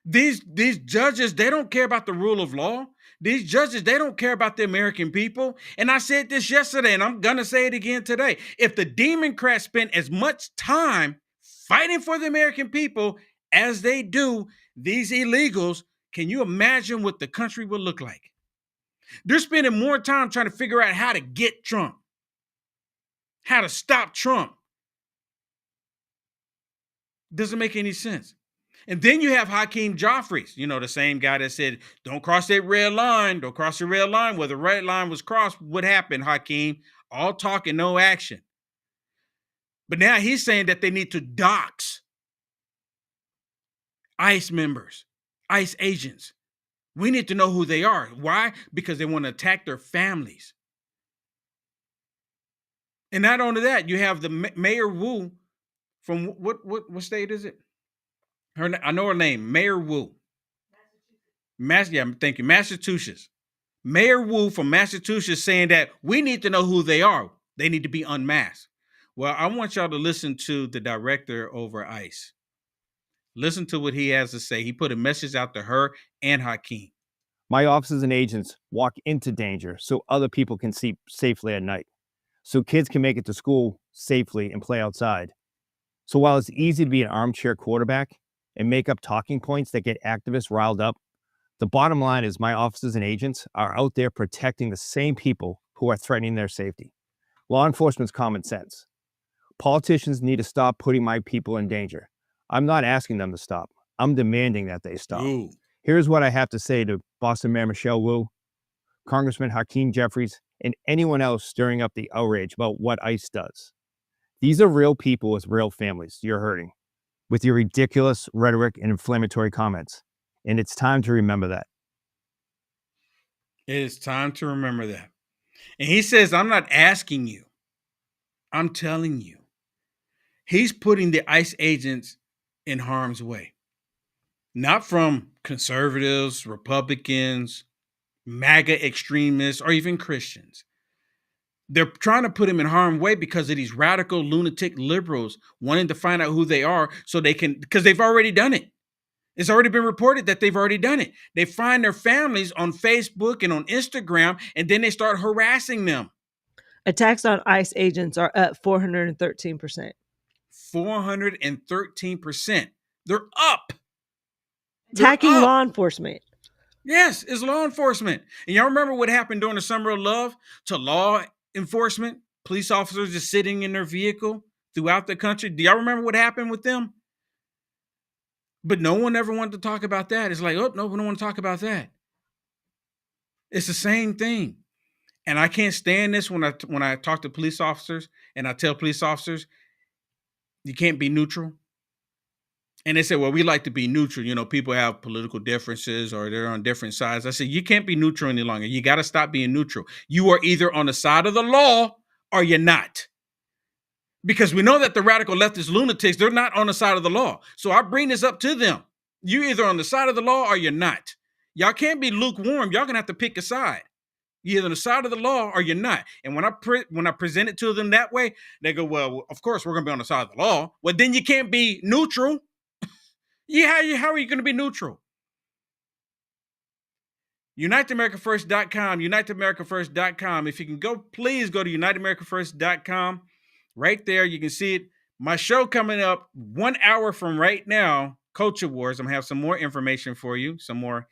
S1: These judges, they don't care about the rule of law. These judges, they don't care about the American people. And I said this yesterday, and I'm going to say it again today. If the Democrats spent as much time fighting for the American people as they do these illegals, can you imagine what the country will look like? They're spending more time trying to figure out how to get Trump, how to stop Trump. Doesn't make any sense. And then you have Hakeem Jeffries, the same guy that said, don't cross that red line. Don't cross the red line. Well, the red line was crossed. What happened, Hakeem? All talk and no action. But now he's saying that they need to dox ICE members, ICE agents. We need to know who they are. Why? Because they want to attack their families. And not only that, you have the Mayor Wu from what state is it? I know her name, Mayor Wu. Thank you, Massachusetts. Mayor Wu from Massachusetts saying that we need to know who they are. They need to be unmasked. Well, I want y'all to listen to the director over ICE. Listen to what he has to say. He put a message out to her and Hakeem.
S21: My officers and agents walk into danger so other people can sleep safely at night, so kids can make it to school safely and play outside. So while it's easy to be an armchair quarterback and make up talking points that get activists riled up, the bottom line is my officers and agents are out there protecting the same people who are threatening their safety. Law enforcement's common sense. Politicians need to stop putting my people in danger. I'm not asking them to stop. I'm demanding that they stop.
S1: Ooh.
S21: Here's what I have to say to Boston Mayor Michelle Wu, Congressman Hakeem Jeffries, and anyone else stirring up the outrage about what ICE does. These are real people with real families you're hurting with your ridiculous rhetoric and inflammatory comments. And it's time to remember that.
S1: It is time to remember that. And he says, I'm not asking you. I'm telling you. He's putting the ICE agents in harm's way. Not from conservatives, Republicans, MAGA extremists, or even Christians. They're trying to put him in harm's way because of these radical lunatic liberals wanting to find out who they are so they can, because they've already done it. It's already been reported that they've already done it. They find their families on Facebook and on Instagram, and then they start harassing them.
S2: Attacks on ICE agents are up 413%.
S1: 413%. They're up.
S2: Attacking law enforcement.
S1: Yes, it's law enforcement. And y'all remember what happened during the Summer of Love to law enforcement? Police officers just sitting in their vehicle throughout the country. Do y'all remember what happened with them? But no one ever wanted to talk about that. It's like, oh, no, we don't want to talk about that. It's the same thing. And I can't stand this when I talk to police officers and I tell police officers, you can't be neutral. And they say, well, we like to be neutral. You know, people have political differences or they're on different sides. I said, you can't be neutral any longer. You got to stop being neutral. You are either on the side of the law or you're not. Because we know that the radical leftist lunatics, they're not on the side of the law. So I bring this up to them. You're either on the side of the law or you're not. Y'all can't be lukewarm. Y'all going to have to pick a side. You're either on the side of the law or you're not. And when I present it to them that way, they go, well, of course we're going to be on the side of the law. Well, then you can't be neutral. How are you going to be neutral? UniteAmericaFirst.com, UniteAmericaFirst.com. If you can go, please go to UniteAmericaFirst.com. Right there, you can see it. My show coming up 1 hour from right now, Culture Wars. I'm going to have some more information for you, some more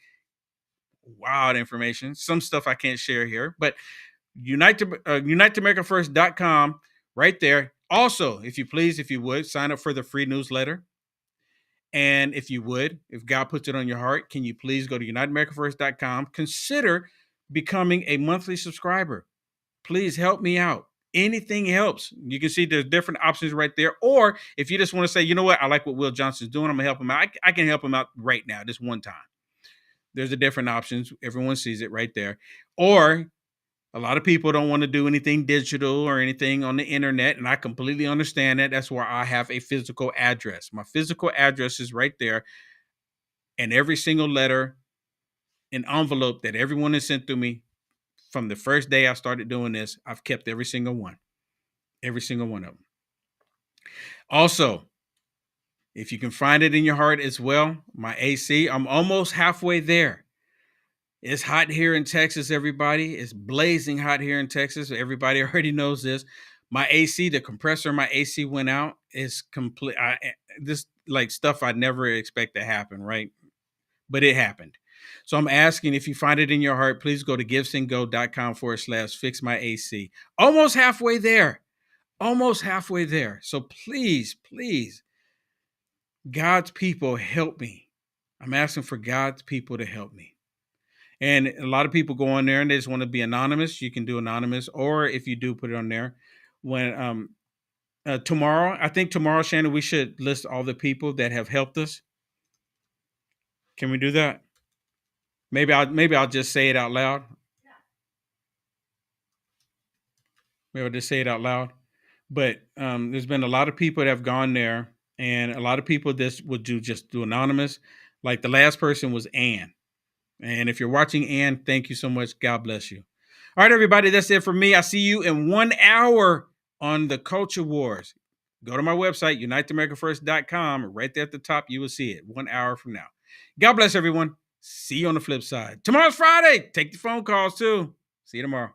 S1: wild information, some stuff I can't share here, but UniteAmericaFirst.com right there. Also, if you would, sign up for the free newsletter. And if you would, if God puts it on your heart, can you please go to UniteAmericaFirst.com? Consider becoming a monthly subscriber. Please help me out. Anything helps. You can see there's different options right there. Or if you just want to say, you know what, I like what Will Johnson's doing, I'm going to help him out. I can help him out right now, just one time. There's the different options. Everyone sees it right there. Or a lot of people don't want to do anything digital or anything on the internet, and I completely understand that. That's why I have a physical address. My physical address is right there, and every single letter and envelope that everyone has sent to me from the first day I started doing this, I've kept every single one of them. Also, if you can find it in your heart as well, my AC, I'm almost halfway there. It's hot here in Texas, everybody. It's blazing hot here in Texas. Everybody already knows this. My AC, the compressor, my AC went out. It's complete. This like stuff I never expect to happen, right? But it happened. So I'm asking, if you find it in your heart, please go to givesendgo.com/fixmyac. Almost halfway there. So please, God's people, help me. I'm asking for God's people to help me. And a lot of people go on there and they just want to be anonymous. You can do anonymous, or if you do, put it on there. When tomorrow, I think tomorrow, Shannon, we should list all the people that have helped us. Can we do that? Maybe I'll just say it out loud. Maybe I'll just say it out loud. But there's been a lot of people that have gone there, and a lot of people that would just do anonymous. Like the last person was Ann. And if you're watching, Ann, thank you so much. God bless you. All right, everybody, that's it for me. I see you in 1 hour on the Culture Wars. Go to my website, UniteAmericaFirst.com. Right there at the top, you will see it 1 hour from now. God bless everyone. See you on the flip side. Tomorrow's Friday. Take the phone calls too. See you tomorrow.